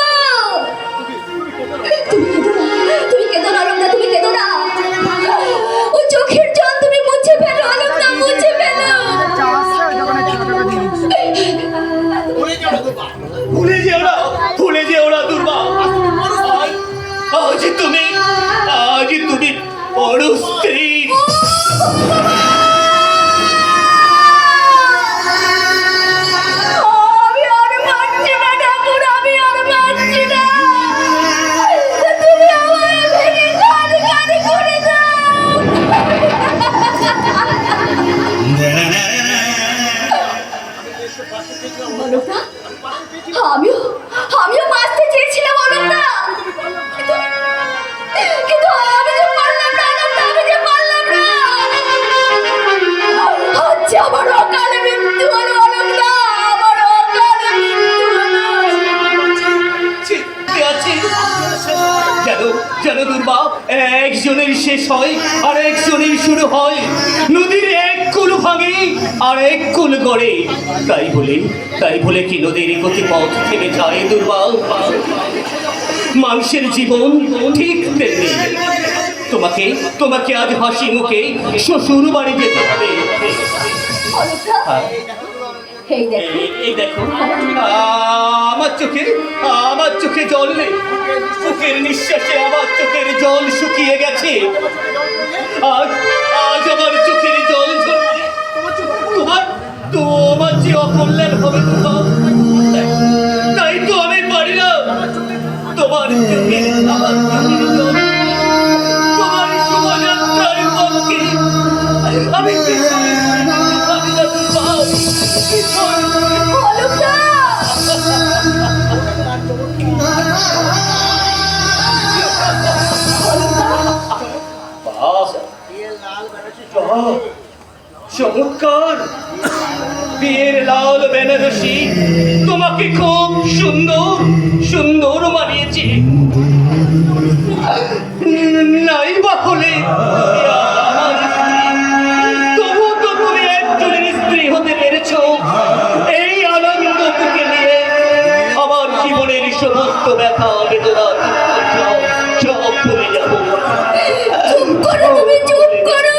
তুমি কেঁদো না অলকদা, তুমি কেঁদো না। ও চোখের জল তুমি মুছে ফেলো অলকদা, মুছে ফেলো। ভুলে যেও না দুর্বা। আজ তুমি বড় স্ত্রী। আমি আর মানছি না ঠাকুর, আমি আর মানছি না। তুমি আমায় ভেঙে খান করে দাও। অলকদা, আমিও বাঁচতে চেয়েছিলাম অলকদা, কিন্তু আমি যে পারলাম না অলকদা, আমি যে পারলাম না। আচ্ছা আমার অকালে মৃত্যু হলো অলকদা, আমার অকালে মৃত্যু হলো। জানো দুর্বা, একজনের শেষ হয় আর একজনের শুরু হয়। নদীর এক কুল ভাঙে আর এক কুল গড়ে। তাই বলে কি নদীর গতিপথ থেকে যায় দুর্বা? মানুষের জীবন ঠিক তেমনি। তোমাকে আজ হাসি মুখে শ্বশুর বাড়ি যেতে হবে। অলকদা, এই দেখো আমার চোখে জল নেই। চোখের নিঃশ্বাসে আমার চোখের জল শুকিয়ে গেছে। আজ আমার চোখের জল ঝরছে। তোমার যে অকল্যাণ হবে তাই তো আমি পারি না। তোমার চোখের আমার চোখের জল, তোমার শোভাযাত্রার পক্ষে আমি চমৎকার বিয়ের লাল বেনারসি তোমাকে খুব সুন্দর মানিয়েছে। নাই বা হলে তবু তো তুমি একজনের স্ত্রী হতে পেরেছ। এই আনন্দ বুকে নিয়ে আমার জীবনের সমস্ত ব্যথা বেদনা সব ভুলে যাব। চুপ করো, তুমি চুপ করো।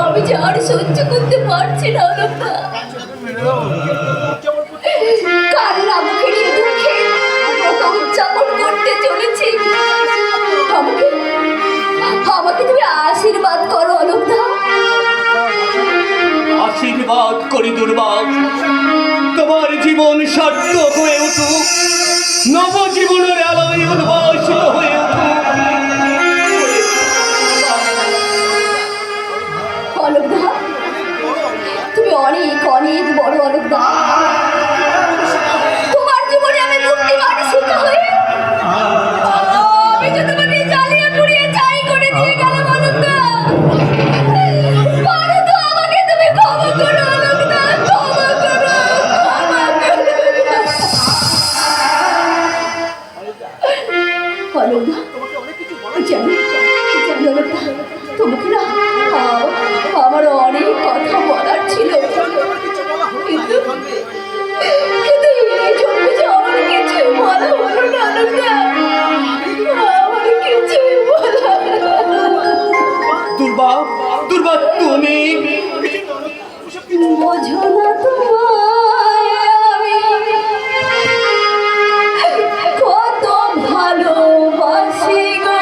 আমি যে আর সহ্য করতে পারছি না অলকদা। কারণ আমাকে নিয়ে দুঃখে কত উদযাপন করতে চলেছি। আমাকে তুমি আশীর্বাদ করো অলকদা। আশীর্বাদ করি দুর্বা, তোমার জীবন সার্থক হয়ে উঠুক, নবজীবনের আলোয় উদ্ভাসিত হয়ে উঠুক। অলকদা, তুমি অনেক অনেক বড় অলকদা। তোমার জীবনে আমি মুক্তি মানসিকা হয়ে আমি তো তোমাকে জ্বালিয়ে পুড়িয়ে ছাই করে দিয়ে গেলাম অলকদা। পারো তো আমাকে তুমি ক্ষমা করো অলকদা, ক্ষমা করো, ক্ষমা করো। অলকদা, জানো অলকদা, তোমাকে না আমার অনেক কথা বলার ছিল, কিন্তু এই জন্য যে আমার কিছুই বলা হলো না অলকদা, আমার কিছুই বলা হলো না। দুর্বা তুমি বোঝো না তোমায় আমি কত ভালোবাসি গো।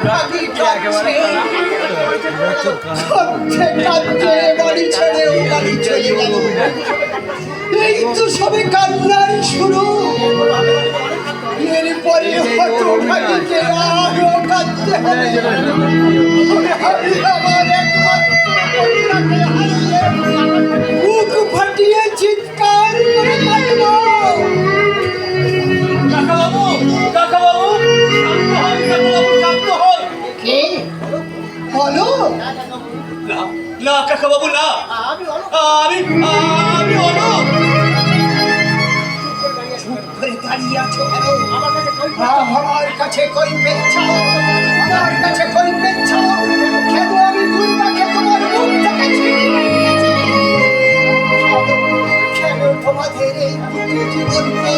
ভাগি কাঁদছে। কাঁদছে কাঁদছে বাড়ি ছেড়ে ও বাড়ি চলে গেল। এই তো সবে কান্নার শুরু। এরপরে হয়তো ভাগিকে আরো কাঁদতে হবে। আমি আমার একমাত্র কন্যাকে হারিয়ে বুক ফাটিয়ে চিৎকার করে কাঁদবো। কাকাবাবু, কাকাবাবু, শান্ত হন। কে বলো? না, না কাকাবাবু না, আমি অনুপ। ঘরে দাঁড়িয়ে আছো কেন? আমার কাছে কৈফিয়ত চাও, আমার কাছে কৈফিয়ত চাও। কেন আমি দুর্বাকে তোমার মুখ থেকে ছিনিয়ে নিয়েছি? কেন তোমাদের এই দুটি জীবনকে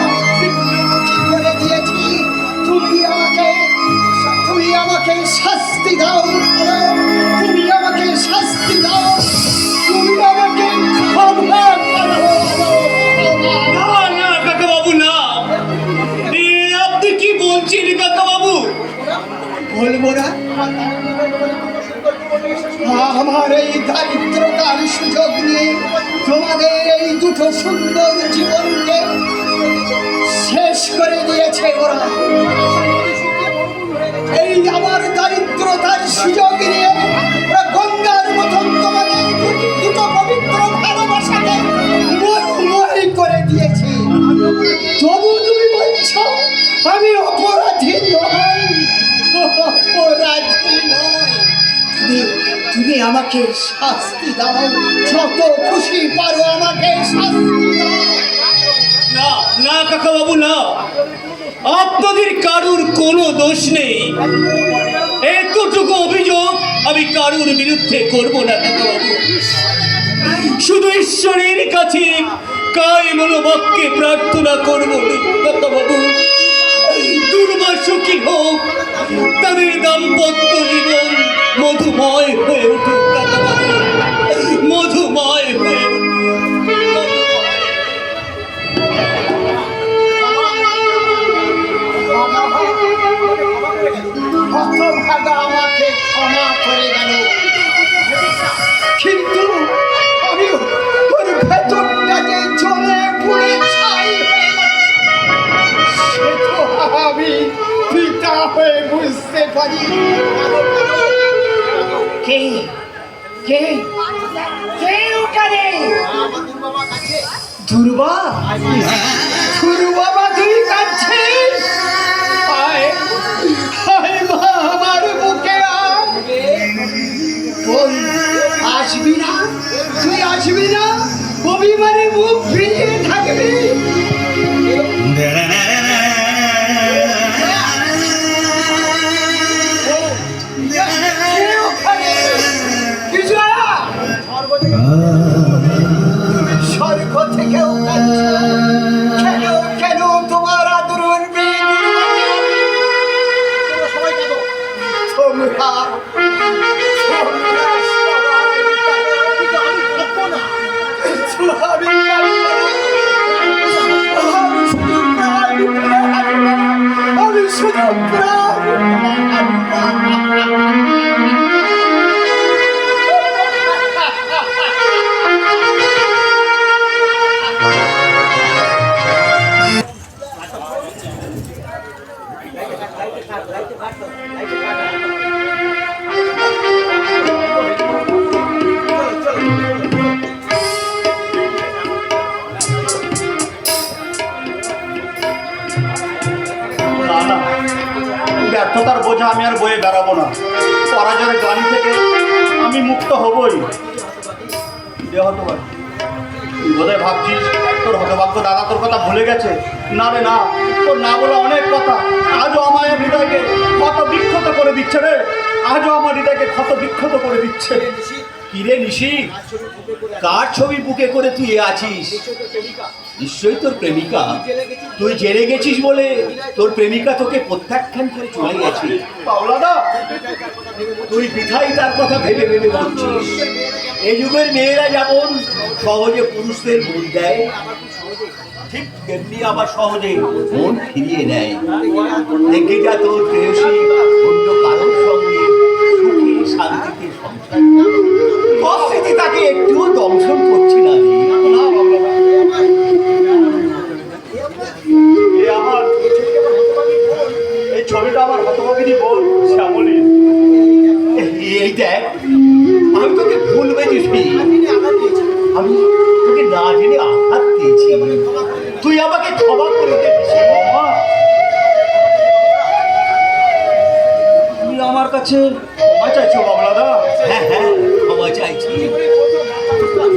আমি ভিন্নমুখী করে দিয়েছি? তুমি আমাকে শাস্তি দাও, তুমি আমাকে শাস্তি দাও, তুমি আমাকে ক্ষমা করো। না না কাকাবাবু না, আপনি কি বলছেন কাকাবাবু? বলবো না? আমার এই দারিদ্রতার সুযোগ নিয়ে তোমাদের এই দুটো সুন্দর জীবনকে শেষ করে দিয়েছে ওরা। এই আমার দারিদ্রতার সুযোগ নিয়ে ওরা গঙ্গার মতন তোমাদের দুটো পবিত্র ভালোবাসাকে মরুময় করে দিয়েছে। তবু তুমি বলছো আমি অপরাধী নই, অপরাধী নই। তুমি আমাকে শাস্তি দাও, যত খুশি পারো আমাকে শাস্তি দাও। না না কাকাবাবু না, আপনাদের কারুর কোনো দোষ নেই। এতটুকু অভিযোগ আমি কারুর বিরুদ্ধে করব না কাকাবাবু। শুধু ঈশ্বরের কাছে কায় মনোবাক্যে প্রার্থনা করব কাকাবাবু, দুর্বা সুখী হোক, তাদের দাম্পত্য জীবন মধুময় হয়ে উঠুক কাকাবাবু, মধুময় হয়ে উঠুক। হতভাগা আমাকে ক্ষমা করে গেল, কিন্তু আমি ওর ভেতরটাকে জ্বলে পুড়ে ছাই হয়ে যাচ্ছি। সে তো আমি পিতা হয়ে বুঝতে পারি। কে কে কে ওখানে? দুর্বা, দুর্বাবা তুই কাঁদছিস? হায় হায় মা, আমার বুকে আসবি না? তুই আসবি না? অভিমানে মুখ ফিরিয়ে থাকবি? স্বর্গ থেকেও কেন কেন তোমার আদরের মেয়ে তোমরা আমি শুধু ব্যর্থতার বোঝা আমি আর বয়ে বেড়াবো না। পরাজয়ের গ্লানি থেকে আমি মুক্ত হবই। তুই বোধহয় ভাবছিস তোর হতভাগ্য দাদা তোর কথা ভুলে গেছে। না রে না, তোর না বলা অনেক কথা আজও আমার হৃদয়কে ক্ষত বিক্ষত করে দিচ্ছে রে, আজও আমার হৃদয়কে ক্ষত বিক্ষত করে দিচ্ছে। কিরে নিশি, কার ছবি বুকে করে তুই আছিস? নিশ্চয়ই তোর প্রেমিকা। তুই জেনে গেছিস বলে তোর প্রেমিকা তোকে প্রত্যাখ্যান করে চলে গেছে। পাওলাদা, তুই বৃথাই তার কথা ভেবে ভেবে বলছিস। এই যুগের মেয়েরা যেমন সহজে পুরুষদের ভুল দেয়, ঠিক তেমনি আবার সহজে মন ফিরিয়ে নেয়। দেখে যা তোর প্রেয়সী অন্য কারোর সঙ্গে সুখে শান্তিতে সংসার, অস্মৃতি তাকে একটুও দংশন করছে না রে। এই ছবিটা আমার হতভাগিনী বোন শ্যামলী। এই দেখ, আমি তোকে ভুল বুঝেছি, আমি তোকে না জেনে আঘাত দিয়েছি, তুই আমাকে ক্ষমা করে দে। তুমি আমার কাছে ক্ষমা চাইছো বাবলাদা? হ্যাঁ হ্যাঁ, ক্ষমা চাইছি।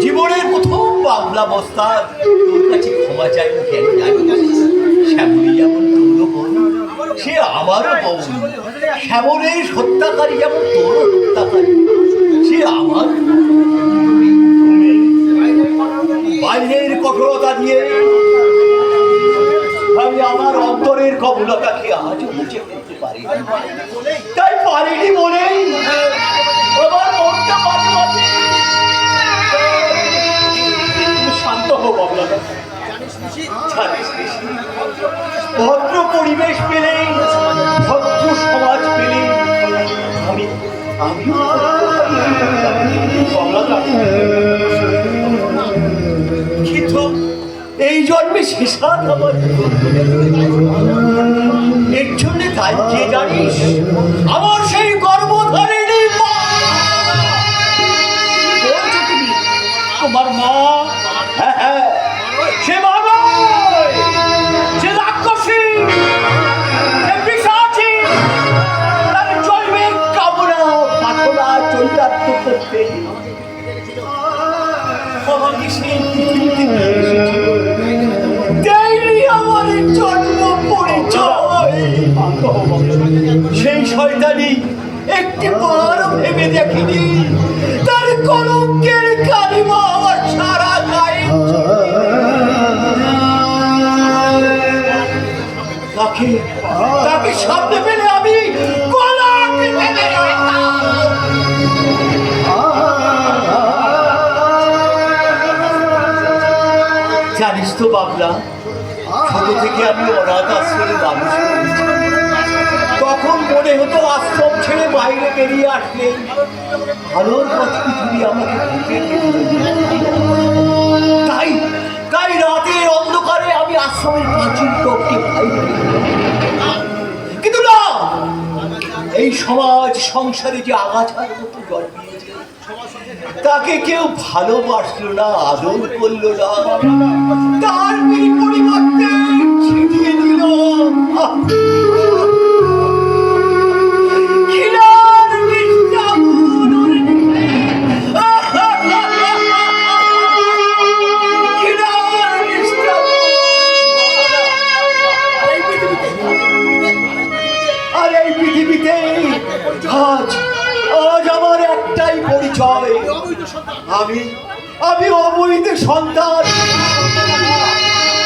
জীবনের প্রথম বাবলা বস্তার তোর কাছে ক্ষমা চাইবো কেন জানিস? শ্যামলী যেমন তোরও বোন, সে আমারও বোন। শ্যামলের হত্যাকারী যেমন তোরও হত্যাকারী, সে আমার। বাইরের কঠোরতা দিয়ে আমি আমার অন্তরের কবলতাকে আজও মুছে ফেলতে পারি, তাই পারিনি বলেই আমার মনটা মাঝে মাঝে। শান্ত হো বাবলাদা। ভদ্র পরিবেশ পেলেই, ভদ্র সমাজ পেলেই আমি কিন্তু এই জন্মে শেষাত আমার এর জন্য তাই কে জানিস, আমার সেই গর্ভধারিণী মা। বলছো তুমি তোমার মা? হ্যাঁ হ্যাঁ, সে মা নয়, সে রাক্ষসী, সে পিশাচী। তার জন্মের কামনা বাসনা চরিতার্থ করতে আমাকে সেই পৃথিবীতে নিয়ে এসেছিল। দেয়নি আমার জন্ম পরিচয়। সেই শয়তানি একটি বার ভেবে দেখিনি তার কলঙ্কের কালিমা আমার সারা গায়ে। তাকে সামনে পেলে আমি গলা টিপে ধরতাম। জানিস তো বাবলা, ছোট থেকে আমি অনাথ আশ্রমে মানুষ হয়েছি। তখন মনে হতো আশ্রম ছেড়ে বাইরে বেরিয়ে আসলে ভালোর পথ পৃথিবী আমাকে ঢুকে তাই তাই রাতের অন্ধকারে আমি আশ্রমের প্রাচীন টপকে বাইরে। কিন্তু না, এই সমাজ সংসারে যে আগাছার মতো জন্মিয়েছে, তাকে কেউ ভালোবাসলো না, আদর করলো না, তার পরিবর্তে ছিটিয়ে দিল ঘৃণার নিষ্ঠুর ঘৃণার নিষ্ঠুর। আর এই পৃথিবীতে আজ আজ আমার একটাই পরিচয়, আমি আমি অবৈধ সন্তান,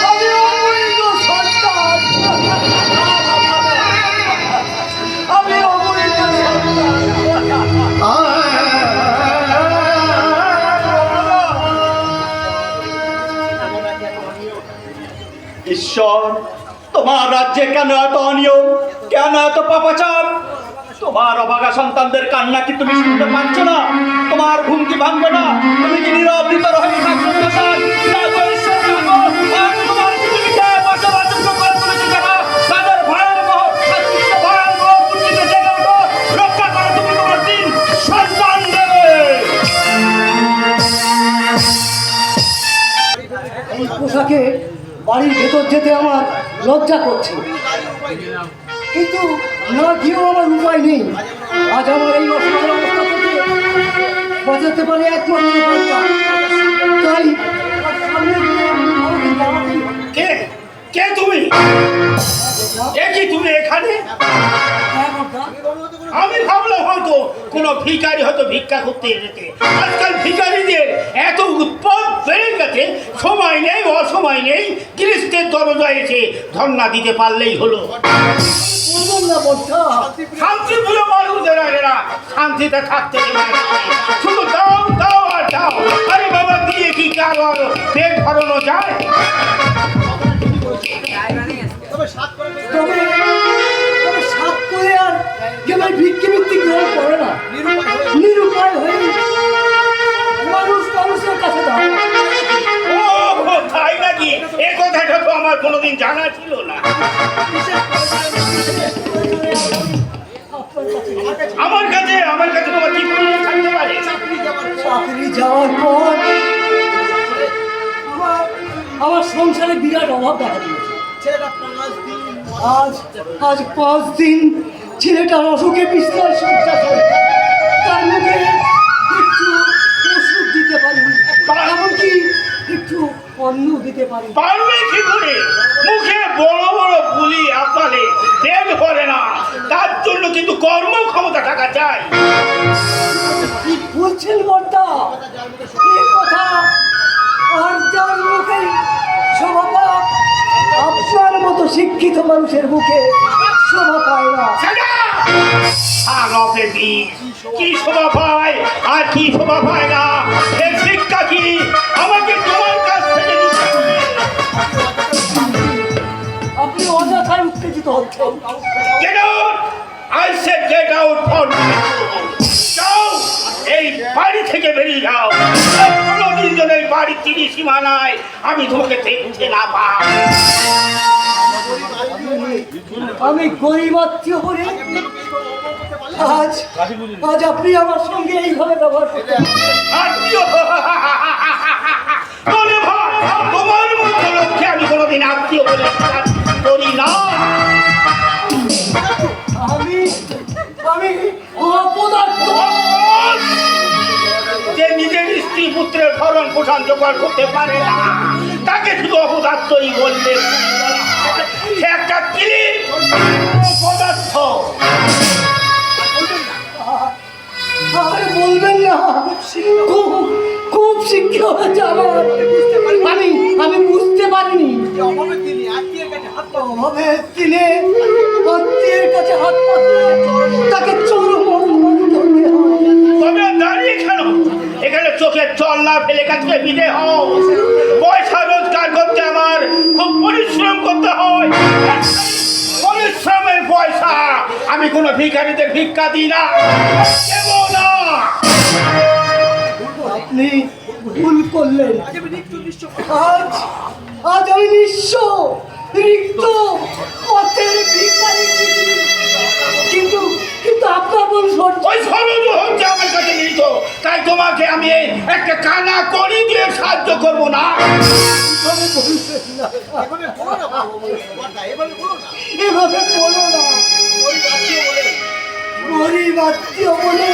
আমি অবৈধ সন্তান, আমি অবৈধ ঈশ্বর, তোমার রাজ্যে কেন এত অনিয়ম, কেন এত পাপাচার? তোমার অভাগা সন্তানদের কান্না কি তুমি শুনতে পাচ্ছ না? তোমার ঘুম কি ভাঙবে না? তুমি কি নীরব নিতর হয়ে থাকছো? তোমার পৃথিবীতে বসবাস করে তুলেছে যারা, তাদের ভয়াবহ শাস্তিতে ভয়াবহ কুণ্ঠিতে জেগে ওঠো, রক্ষা করো তুমি তোমার দিন সন্তানদের। এই পোশাকে বাড়ির ভেতর যেতে আমার লজ্জা করছে, কিন্তু না গিয়েও আমার উপায় নেই। আজ আমার এই অসহায় অবস্থা থেকে বাঁচাতে পারে একমাত্র পন্থা। তাই সামনে গিয়ে আমাকে জানাতেই হবে। কে কে তুমি? কি তুমি এখানে? আমি ভাবলাম হয়তো কোনো ভিখারি হয়তো ভিক্ষা করতে এসেছে। আজকাল ভিখারিদের এত উৎপাদ বেড়ে গেছে, সময় নেই অসময় নেই, গৃহস্থের দরজায় এসে ধর্ণা দিতে পারলেই হলো। বলবেন না বন্ধা, শান্তি ভুলে মানুষের এরা শান্তিতে থাকতে দেবে না। শুধু দাও দাও আর দাও। আরে বাবা, দিয়ে কি কারো পেট ভরানো যায়? তবে তবে সাত করে আর কেবল ভিক্ষে ভিত্তি গ্রহণ করে না, নিরুপায় হয়ে মানুষ মানুষের কাছে দাও। ও তাই নাকি? এ কথাটা তো আমার কোনোদিন জানা ছিল না। আমার কাছে তোমার কি প্রয়োজন থাকতে পারে? চাকরি যাওয়ার পর আমার সংসারে বিরাট অভাব দেখা দিয়েছে। আজ 5 দিন ছেলেটার অসুখে বিস্তার শয্যা করে, তার মুখে একটু ওষুধ দিতে পারিনি, এমনকি একটু অন্ন দিতে পারি। পারবে কি করে? মুখে বড় বড় বুলি আপালে পেট ভরে না, তার জন্য কিন্তু কর্মক্ষমতা থাকা চাই। কি বলছেন বর্দা? এই কথা আর যার মুখে শোভা পায়, আপনার মতো শিক্ষিত মানুষের মুখে শোভা পায় না। কি শোভা পায় আর কি শোভা পায় না, এর শিক্ষা কি আমাকে তোমার কাছ থেকে নিতে হবে? আপনি অযথায় উত্তেজিত হচ্ছেন। Get out! I said get out for যাও, এই বাড়ি থেকে বেরিয়ে যাও। কোনোদিন যেন এই বাড়ির সীমানায় আমি তোমাকে দেখতে না পাই। আমি গরিব আত্মীয় বলে আজ আপনি আমার সঙ্গে এইভাবে ব্যবহার করতেন। আত্মীয় বলে ভাই, তোমার মতো লোককে আমি কোনোদিন আত্মীয় বলে করি না। আমি অপদার্থ যে নিজের স্ত্রী পুত্রের ভরণ পোষণ জোগাড় করতে পারে না, তাকে শুধু অপদার্থই বললে সে একটা ক্লিপ পদার্থ। আর বলবেন না, খুব শিক্ষা হয়েছে আমার। আমি বুঝতে পারিনি অভাবের দিনে আত্মীয়ের কাছে হাত পাতলে তাকে চরম অপমান করতে হয়। তবে দাঁড়িয়ে কেন? এখানে চোখের জল না ফেলে কাছে বিদে হও। পয়সা রোজগার করতে আমার খুব পরিশ্রম করতে হয়। পরিশ্রমের পয়সা আমি কোনো ভিখারিতে ভিক্ষা দিই না, দেব না। আপনি ভুল করলেন। আজ আমি নিঃস্ব, রিক্ত, পথের ভিখারি। কিন্তু আপনার মন ওই সরজ হচ্ছে আমার কাছে নিত, তাই তোমাকে আমি একটা কানা করি দিয়ে সাহায্য করবো না। এভাবে বলো না, গরিব আত্মীয় বলে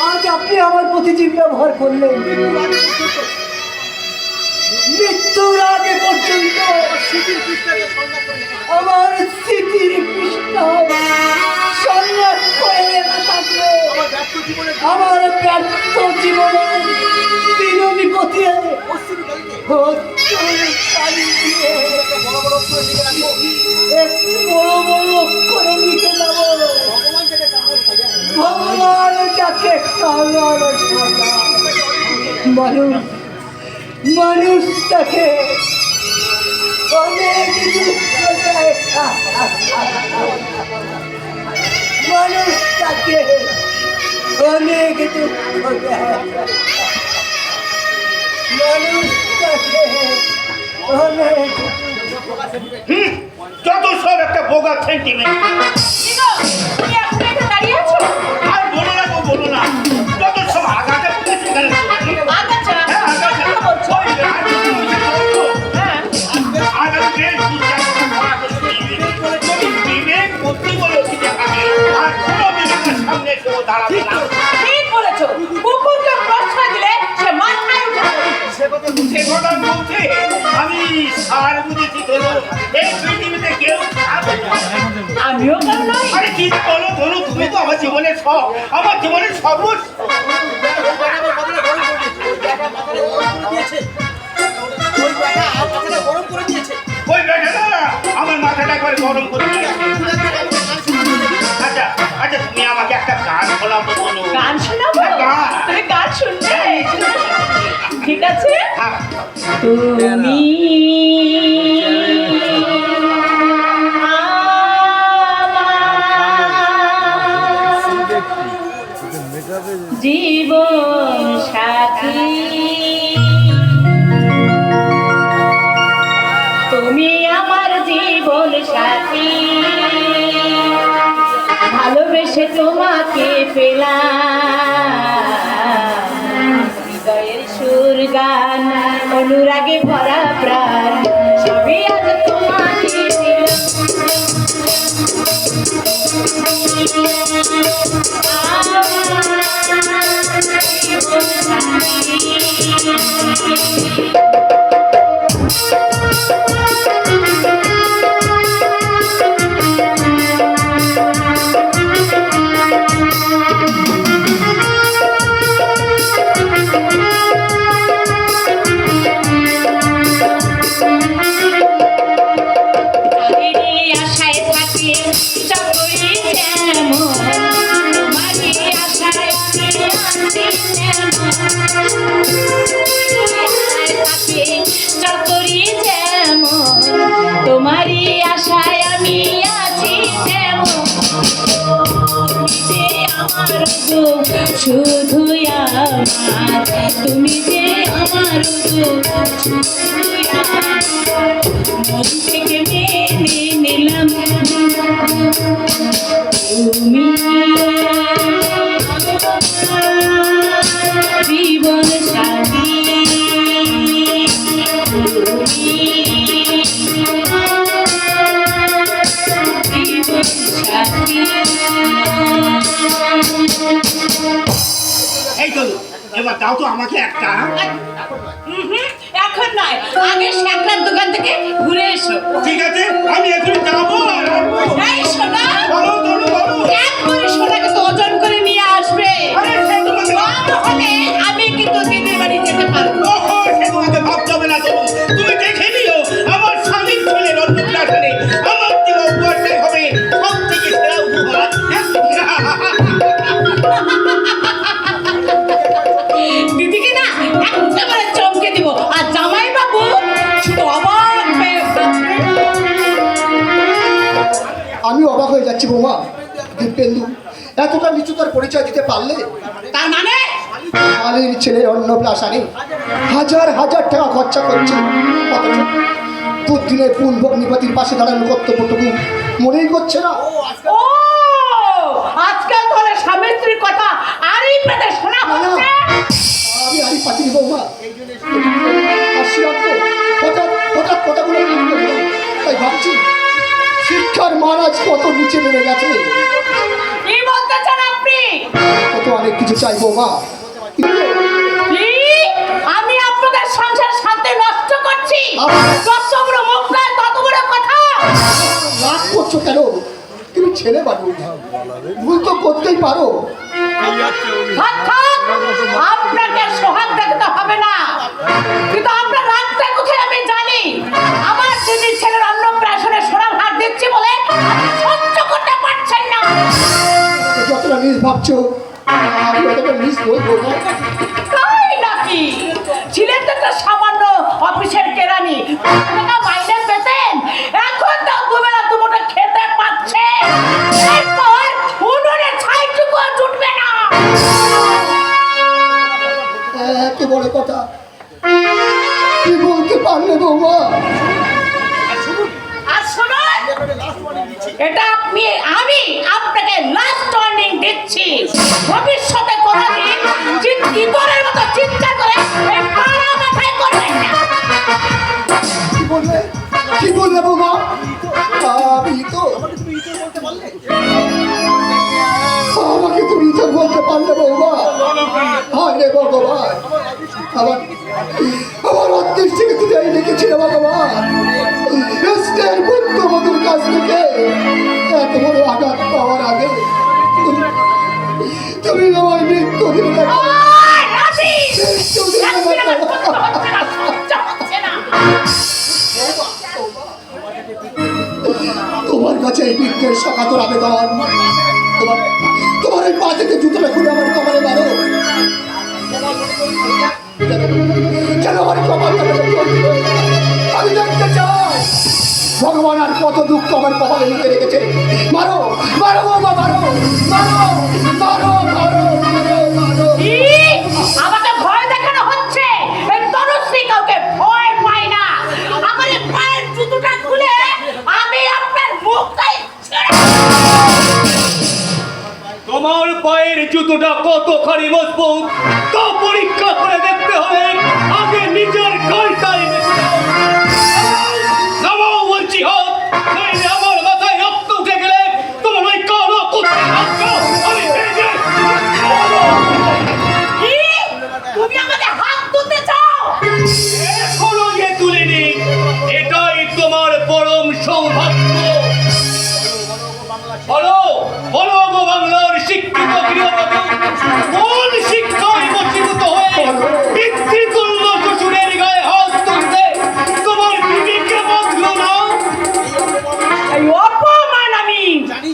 আজ আপনি আমার প্রতি যে ব্যবহার করলেন, মৃত্যুর আগে পর্যন্ত আমার স্মৃতির পৃষ্ঠায় সন্ন্যাস করে লেখা থাকবে আমার ব্যর্থ জীবনের দিনবিপতি বড় বড় অক্ষরে লিখে যাব, ভগবান যাকে কাঙাল সাজা, মানুষ তাকে অনেক দুঃখ দেয়, মানুষ তাকে অনেক দুঃখ দেয়, মানুষ তাকে অনেক যত সব একটা বোগা সেন্টিমেন্ট। তুমি এখন এখানে দাঁড়িয়ে আছো? আর বলো না গো, বলো না, যত সব আগাতে বলেছে এখানে। আগাছা? হ্যাঁ, আগাছা। কথা বলছো? ওই রাজনীতি হচ্ছে তো। হ্যাঁ। আগাতে তুমি বিবেক বুদ্ধি বলে ওদিকে থাকে, আর কোনো বিবেকের সামনে কেউ দাঁড়াবে না। ঠিক বলেছো, কুকুরকে প্রশ্রয় দিলে সে মাথায় উঠে পড়ে। সে কথা বলছে আমি সার বুঝেছি ধরো, এই পৃথিবীতে কেউ খাবে না। আমিও কেন নই? আরে কি বলো ধরো, তুমি তো আমার জীবনের সব, আমার জীবনের সর্বস্ব। ওই বেটাটা আমার মাথাটা একবার গরম করে দিয়েছে। আচ্ছা আচ্ছা, তুমি আমাকে একটা গান শোনাবো বলো? গান শোনাবো? গান। তুমি গান শুনবে? ঠিক আছে হ্যাঁ তুমি জীবন সাথী, তুমি আমার জীবন সাথী, ভালোবেসে তোমাকে পেলাম, হৃদয়ের সুর গান অনুরাগে ভরা প্রাণ সবই আজ তোমাকে দিলাম। আশায় থাকি চাকরি যেমন, তোমারই আশায় থাকি চাকরি যেমন, তোমারই আশায় আমি আছি যেমন, তুমি যে আমার শুধু আমার, তুমি যে আমার শুধু আমার, মন থেকে মেনে নিলাম তুমি জীবন সাথী, জীবন সাথী। এই তো এবার দাও তো আমাকে একটা। এখন নয়, আগে শাকরার দোকান থেকে ঘুরে এসো। ঠিক আছে আমি এখন যাবো। এই সোনা, বলো বলো বলো। এক করে সোনাকে তো ওজন করে নিয়ে আসবে। আরে সে তোমাকে তাহলে আমি কিন্তু দিদির বাড়ি যেতে পারবো। ওহো, সে তোমাকে ভাবতে হবে না। তবু তুমি দেখে নিও আমার স্বামীর ছেলের অন্নপ্রাশনে আমার দেওয়া উপহারটাই হবে সব থেকে সেরা উপহার। দিদিকে না একেবারে চমকে দিব, আর জামাই বাবু শুধু অবাক হয়ে থাকবে। আমি অবাক হয়ে যাচ্ছি বৌমা। দিব্যেন্দু এতটা নিচুতার পরিচয় দিতে পারলে? তার মানে মালির ছেলের অন্নপ্রাশনে হাজার হাজার টাকা খরচা করছে, অথচ দুদিনের ফুল ভগ্নিপতির পাশে দাঁড়ানোর কর্তব্যটুকু মনেই করছে না। ও আজকাল তাহলে স্বামী স্ত্রীর কথা আরই পেতে শোনা না, না, হচ্ছে। আমি আরই পাচ্ছি বৌমা। আর শিরাপ্প হঠাৎ হঠাৎ কথাগুলো মনে করলো, তাই ভাবছি শিক্ষার মান আজ কত নিচে নেমে গেছে। কি বলতে চান আপনি? কত অনেক কিছু চাই বৌমা। কি? আমি আপনাদের সংসার শান্তি নষ্ট করছি? যত বড় মুখ নয় তত বড় কথা। রাগ করছো কেন? তুমি ছেলে বানো, ভুল তো করতেই পারো। থাক, থাক, আপনাকে সোহাগ দেখতে হবে না, কিন্তু আপনার রাগটা কোথায় আমি জানি। আমার দিদির ছেলের অন্নপ্রাশনে সোনার হার দিচ্ছি বলে আপনি সহ্য করতে পারছেন না। যতটা মিস ভাবছো আমি অতটা মিস বলবো না। তাই নাকি? ছিলেন তো একটা সামান্য অফিসের কেরানি, টাকা মাইনে পেতেন, এখন তো দুবেলা দুমুঠো খেতে পাচ্ছে, এরপর উনুনে ছাইটুকু জুটবে না। এত বড় কথা কি বলতে পারলে বৌমা? আর শুনুন, এটা আমি আপনাকে লাস্ট ওয়ার্নিং দিচ্ছি। ভবিষ্যতে কোনোদিন ইঁদুরের মতো চিৎকার করে এই পাড়া মাথায় করবেন না। কি বললে বৌমা? আমি তো আমাকে তুমি তো বলতে পারলে বৌমা? হায় রে ভগবান, আমার আমার অদৃষ্টিকে তুমি এই লিখেছিল ভগবান। স্টের পুত্রবধূর কাছ থেকে এত বড় আঘাত পাওয়ার আগে তুমি আমার মৃত্যু দিলে না। ওই, রাজি! একদিন আমার সহ্য হচ্ছে না, সহ্য হচ্ছে না। তোমার কাছে এই বৃদ্ধের সকাতর আবেদন, তোমার তোমার এই পা থেকে জুতোটা খুলে আমার কপালে মারো। আমি দেখতে চাই ভগবান আর কত দুঃখ আমার কপালে লিখে রেখেছে। মারো মারো বাবা, মারো মারো মারো মারো মারো মারো। আমাকে ভয় দেখানো হচ্ছে। এই তনুশ্রী কাউকে ভয় পায় না। আমার এই পায়ের জুতোটা খুলে আমি আপনার মুখটাই ছেড়ে তোমার পায়ের জুতোটা কতখানি মজবুত তা পরীক্ষা করে দেখতে হবে। আগে নিজের গাড়িটাই নামাও বলছি হোক, নইলে আমার মাথায় রক্ত উঠে গেলে তোমার ওই কালো কুত্তার রক্ত আমি ভেঙে কি? তুমি আমাকে হাত তুলতে চাও? এখনো যে তুলিনি, এটাই তোমার পরম সৌভাগ্য। বলো বলো গো বাংলার শিক্ষিত গৃহবধূ, কোন শিক্ষায় বশীভূত হয়ে পিতৃতুল্য শ্বশুরের গায়ে হাত তুলতে তোমার বিবিকে বাঁধলো না? এই অপমান আমি জানি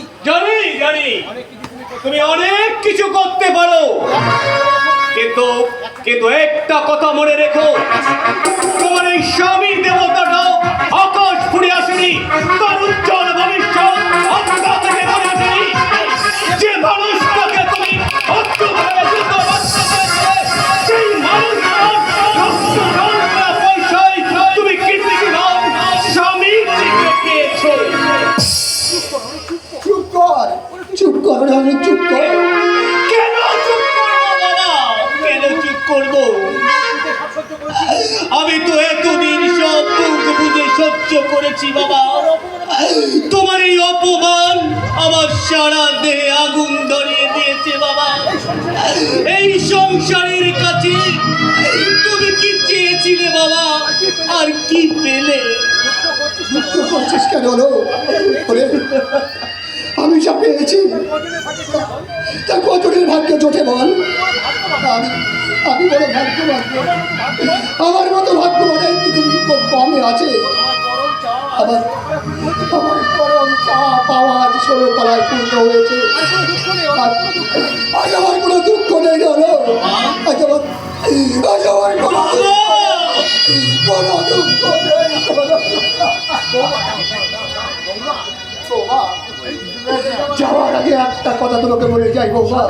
জানি তুমি অনেক কিছু করতে পারো, কিন্তু কিন্তু একটা কথা মনে রেখো, তোমার এই স্বামী দেবতাটাও আকাশ ফুড়ে আসেনি, তার উজ্জ্বল ভবিষ্যৎ আত্মা থেকে মনে আসেনি। যে মানুষটাকে তুমি অদ্ভুতভাবে যুদ্ধ বাঁচতে চেয়েছিলে, সেই মানুষটার রক্ত ঝরনা পয়সায় তুমি কীর্তিমান স্বামী থেকে পেয়েছো। চুপ কর, চুপ কর রানু, চুপ কর। কেন চুপ করবো বাবা, কেন চুপ করবো? আমি তো এতদিন সব মুখ বুঝে সহ্য করেছি বাবা। তোমার এই অপমান আমার সারা দেহে আগুন ধরিয়ে দিয়েছে বাবা। এই সংসারের কাছে তুমি কি চেয়েছিলে বাবা, আর কি পেলে? দুঃখ করছিস কেন হলো? ওরে, আমি যা পেয়েছি তা কতদিন ভাগ্য জোটে বল? আমি বড় ভাগ্যবান। আমার মতো ভাগ্যবান এই পৃথিবী খুব কমই আছে। আমার আমার পরম চা পাওয়ার 16 পাড়ায় পূর্ণ হয়েছে। আজ আমার কোনো দুঃখ নেই হলো। আজ আমার কোনো দুঃখ নেই। যাওয়ার আগে একটা কথা তোমাকে বলে যাই বৌমা,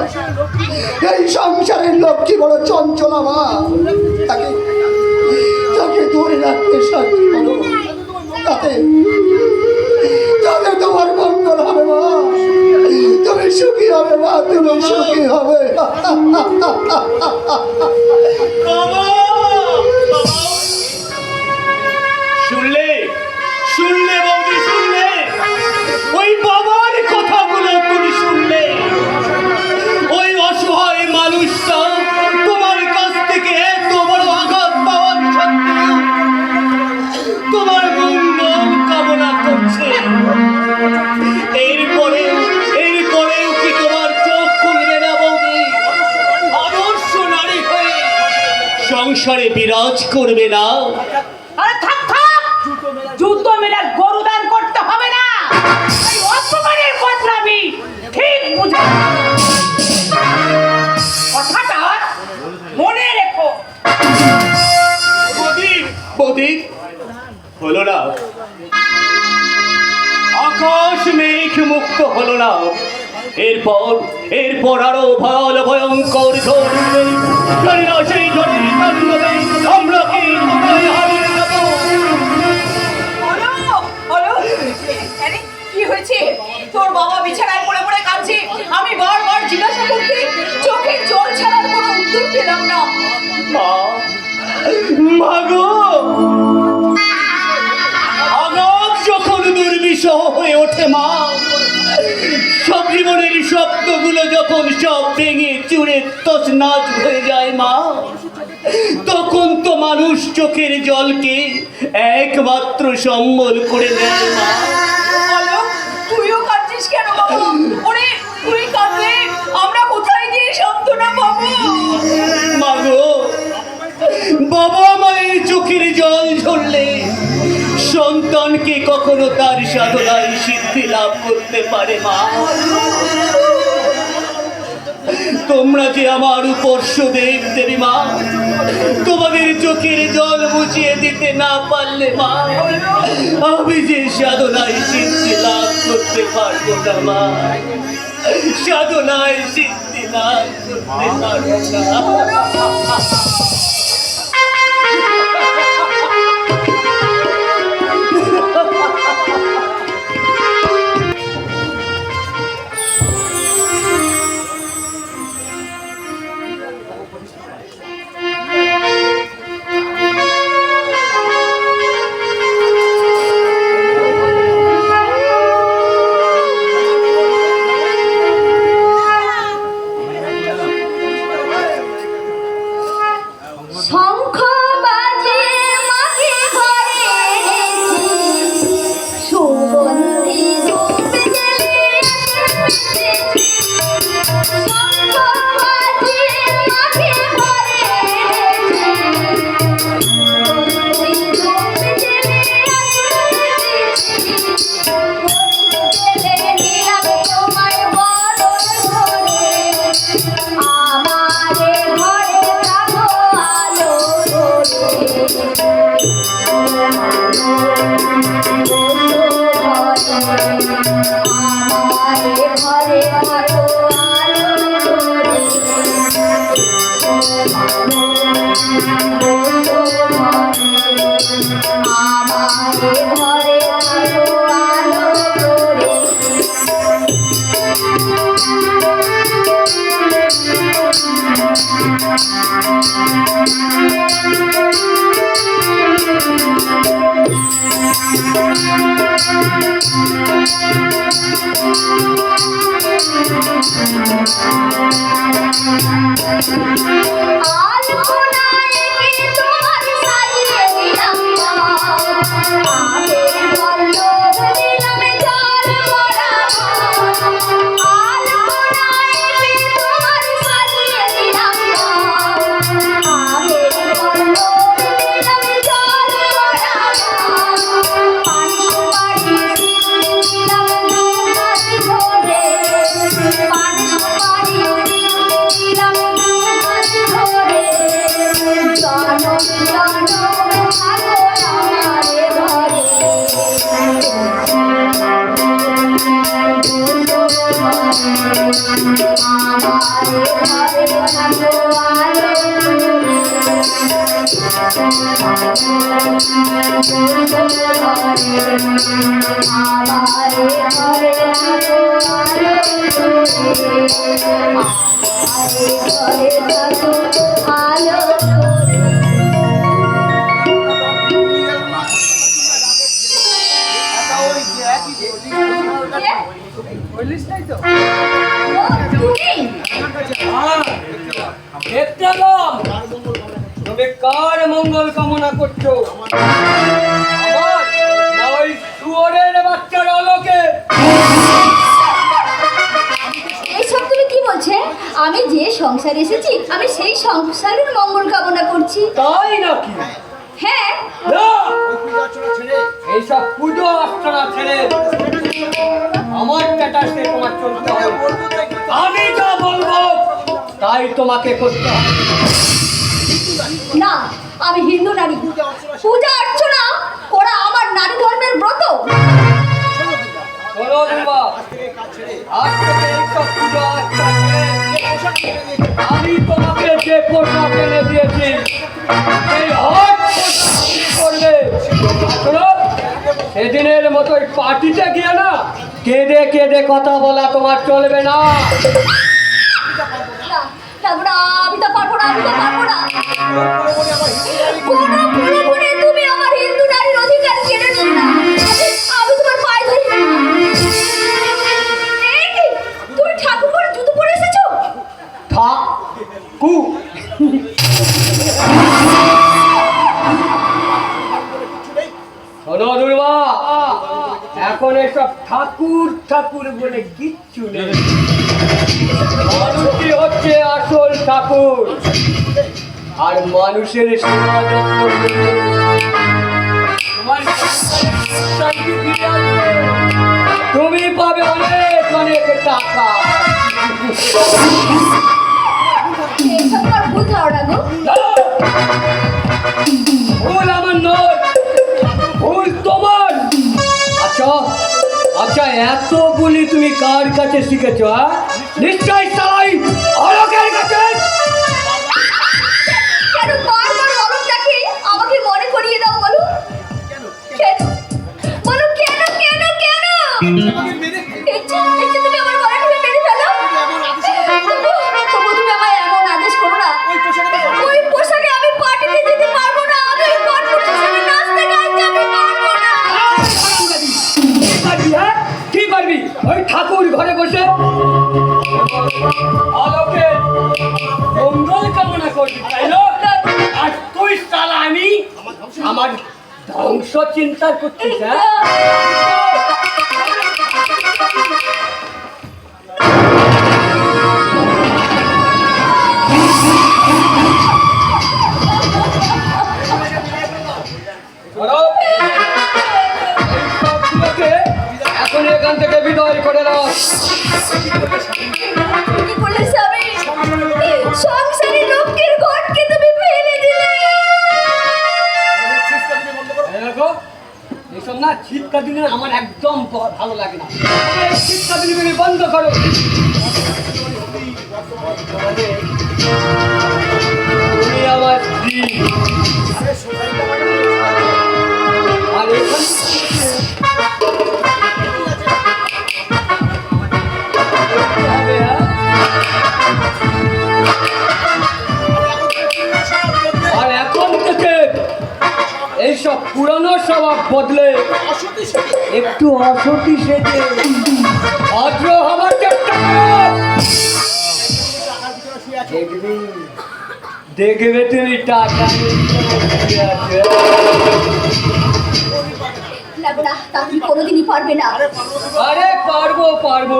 এই সংসারের লক্ষ্মী বড় চঞ্চলা মা, তাকে তাকে ধরে রাখতে সাহায্য করো, তাতে তাতে তোমার মঙ্গল হবে মা, তুমি সুখী হবে মা, তুমি সুখী হবে। বাবা, শুনলে শুনলে বৌদি, শুনলে ওই বাবার কথাগুলো তুমি শুনলে? ওই অসহায় মানুষটা তোমার কাছ থেকে এত বড় আঘাত পাওয়ার সত্ত্বেও তোমার মঙ্গল কামনা করছে। এরপরেও কি তোমার চোখ খুলবে না বৌদি? আদর্শ নারী হয়ে সংসারে বিরাজ করবে না? আরে থাক থাক, জুতো মেলার গরু দান করতে হবে না। এই অপমানের বদনামি ঠিক বুঝে কথাটা মনে রেখো। বৌদি হলো না, আকাশ মেঘ মুক্ত হলো না। এরপর আরো ভয়ঙ্কর ঝড় উঠবে। জানি না সেই ঝড়ে আমরা কি কোথায় হারিয়ে যাবো। আরে কি হয়েছে? তোর বাবা বিছানায় পড়ে পড়ে কাঁদছে। আমি বারবার জিজ্ঞাসা করতে চোখে জল ছাড়ার কোনো উত্তর পেলাম না। মা গো, আঘাত যখন দুর্বিষহ হয়ে ওঠে মা, সব জীবনের স্বপ্নগুলো যখন সব ভেঙে চুরে তছনছ হয়ে যায় মা, তখন তো মানুষ চোখের জলকে একমাত্র সম্বল করে দেয় মা। তুইও কাঁদছিস কেন বাবা? ওরে তুই কাঁদলে আমরা কোথায় গিয়ে সান্ত্বনা পাবো? মা গো, বাবা মায়ের চোখের জল ঝরলে সন্তানকে কখনো তার সাধনায় সিদ্ধি লাভ করতে পারে মা? তোমরা যে আমার উপর্ষদেব দেবী মা, তোমাদের চোখের জল মুছিয়ে দিতে না পারলে মা, আমি যে সাধনায় সিদ্ধি লাভ করতে পারবো না মা, সাধনায় সিদ্ধি লাভ করতে পারবো না। শঙ্খ বাজে মাকে ঘরে সুগন্ধি ধূপ জ্বেলে শঙ্খ বাজে মাকে ঘরে সুগন্ধি ধূপ জ্বেলে নিলাম তোমার বরণ ধরে আমারে ঘরে রাখো আলো আমারে ঘরে রাখো আলো আমারে ঘরে রাখো আলো আলপনায় কি তোমার সাজিয়ে দিলাম আবের পল্লব দিলাম জল ভরা আলপনায় কি তোমার সাজিয়ে দিলাম আবের পল্লব দিলাম জল ভরা পান সুপারি দিলাম দুহাত ধরে পান সুপারি দিলাম দুহাত ধরে জনম জনম থাকো আমারে ঘরে আমারে ঘরে থাকো আলো আমারে ঘরে থাকো আলো দেখতে এলাম তবে কার মঙ্গল কামনা করছো, আমার না ওই শুয়োরের বাচ্চার আলোকে? এইসব তুমি কি বলছে? আমি যে সংসারে এসেছি আমি সেই সংসারের মঙ্গল কামনা করছি। তাই নাকি? হ্যাঁ না, এইসব পুজো অর্চনা ছেড়ে আমার স্ট্যাটাসে তোমার চলতে হবে। আমি যা বলবো তাই তোমাকে করতে হবে। না, আমি হিন্দু নারী, পূজা অর্চনা করা আমার নারী ধর্মের ব্রত। শোনো দুর্বা, আজ থেকে এইসব পুজো অর্চনা ছেড়ে আমি তোমাকে যে পোশাক এনে দিয়েছি সেই হট পোশাক করলে শোনো, সেদিনের মতোই পার্টিতে গিয়ে না কেঁদে কেঁদে কথা বলা তোমার চলবে না। আমি তো পারবো না, আমি তো পারবো না। কোনো পরে তুমি আমার হিন্দু নারীর অধিকার কেড়ে নিও না। আমি তোমার পায়ে ধরি। এই কি, তুমি ঠাকুর জুতো পরে এসেছো? ঠাকু শোনো দুর্বা, এখন এসব ঠাকুর ঠাকুর বলে কিচ্ছু নেই। মানুষই হচ্ছে আসল ঠাকুর, আর মানুষের সেবা যত্ন করলে তোমার শান্তি ফিরে আসবে। তুমি পাবে অনেক অনেক টাকা। এইসব আর ভুল ধারণা গো। ভুল আমার নয়, ভুল তোমার। আচ্ছা আচ্ছা, এত বলি তুমি কার কাছে শিখেছো? নিশ্চয় সালাই অলোকের কাছে। কেন বারবার অরূপটাকে আমাকে মনে করিয়ে দাও বলো? কেন বলো, কেন কেন কেন? একটু তুমি আমার গলা টিপে মেরে ফেলো। তবু তুমি আমায় এমন আদেশ করো না। ওই পোশাকে আমি পার্টিতে যেতে পারবো না। আমি ওই পরপুরুষের সাথে নাচতে গাইতে আমি পারবো না। পারবি? হ্যাঁ কি পারবি? ওই ঠাকুর ঘরে বসে আলোকে মঙ্গল কামনা করবি, তাই না? আর তুই সালা আমি আমার ধ্বংস চিন্তা করছিস? হ্যাঁ এখন এখান থেকে বিদায় করে দাও। কি করলে স্বামী? সংসারী লক্ষ্মীর ঘটকে তুমি ফেলে দিলে। দেখো এইসব না শীতকা দিনে আমার একদম ভালো লাগে না। এই শীতকা দিনে তুমি বন্ধ করো। তুমি আমার স্ত্রী, আর এখান আর এখন থেকে এইসব পুরানো স্বভাব বদলে একটু অসতী সেজে ভদ্র হবার চেষ্টা করো। দেখবে তুমি টাকা লাগো না, তা তুমি কোনোদিনই পারবে না। আরে পারবো পারবো।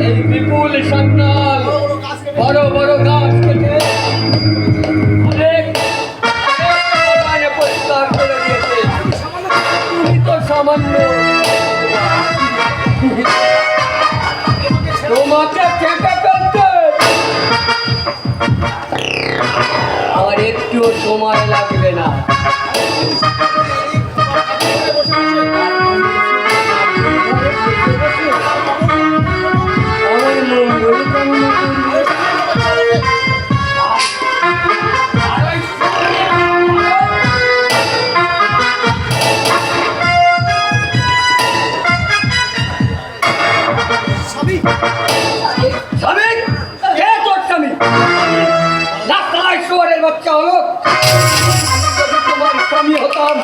এই বিপুল সান্যাল বড় বড় গাছ কেটে অনেক বাগানে পরিষ্কার করে দিয়েছে। তুমি তো সামান্য, তোমাকে কেটে ফেলতে আমার একটু সময় লাগবে না। বাচ্চা হলো, যদি তোমার স্বামী হতাম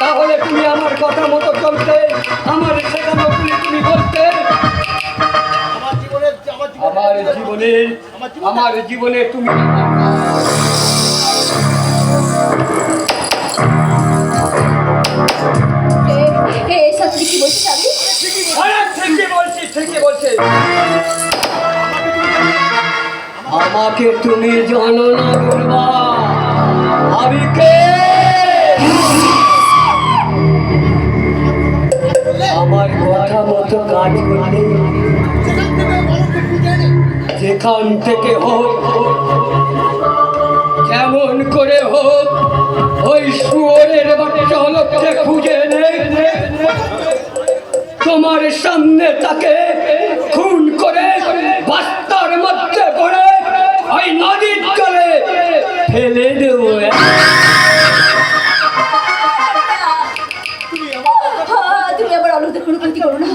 তাহলে তুমি আমার কথা মতো চলতে, আমার শেখানো তুমি বলতে। আমার জীবনে তুমি কি বলছিস আমি? ঠিকই বলছি। আমাকে তুমি জানো না দুর্বা, আমি কে? আমার কথা মতো কাজ করলে যেখান থেকে হোক, যেমন করে হোক, ওই শুয়োরের বাচ্চা হলকে খুঁজে এনে তোমার সামনে তাকে খুন করে বাস্তার মধ্যে পড়ে ওই নদীর জলে ফেলে দেবো। তুমি আবার অলুদের কোনো ক্ষতি করো না।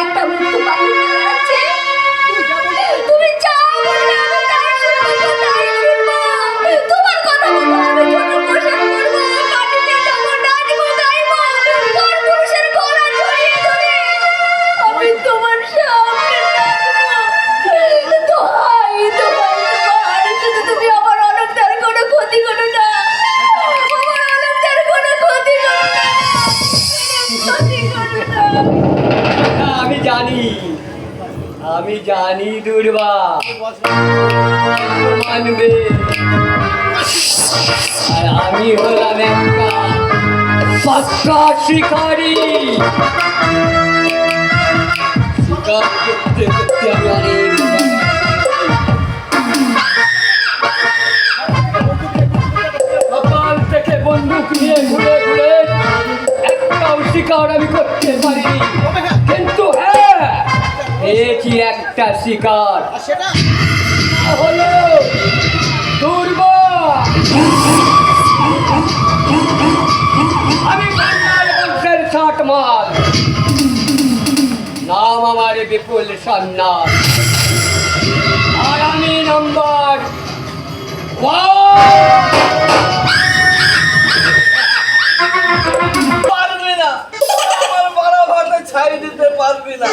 একটা মৃত্যু বাকি আছে। তুমি চাও বললে আমি তাই শুনবো, তাই শুনবো। তোমার কথা মতো আমি ছোট পোশাক পরবো, মাটিতে যাবো, নাচবো, গাইবো, তোর পুরুষের গলা জড়িয়ে ধরে আমি তোমার সামনে নাচবো। দোহাই তোমার, শুধু তুমি আমার অলুদের কোনো ক্ষতি করো না। আমার অলুদের কোনো ক্ষতি করো না। আমি জানি দুর্বা মানবে, আর আমি হলাম একটা পাক্কা শিকারী। শিকার করতে করতে আমি অনেক সকাল থেকে বন্দুক নিয়ে ঘুরে ঘুরে একটাও শিকার আমি করতে পারিনি, কিন্তু হ্যাঁ পেয়েছি একটা শিকার। হলো দুর্বল। আমি বাংলার বংশের ষাট মাল, নাম আমার বিপুল সন্ন্যাস, আর আমি নম্বর পারবি না, আমার বড় ভাতে ছাই দিতে পারবি না।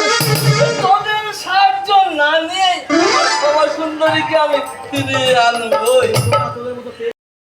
তোদের সাহায্য না নিয়ে আমার সুন্দরীকে আমি ফিরিয়ে আনবই।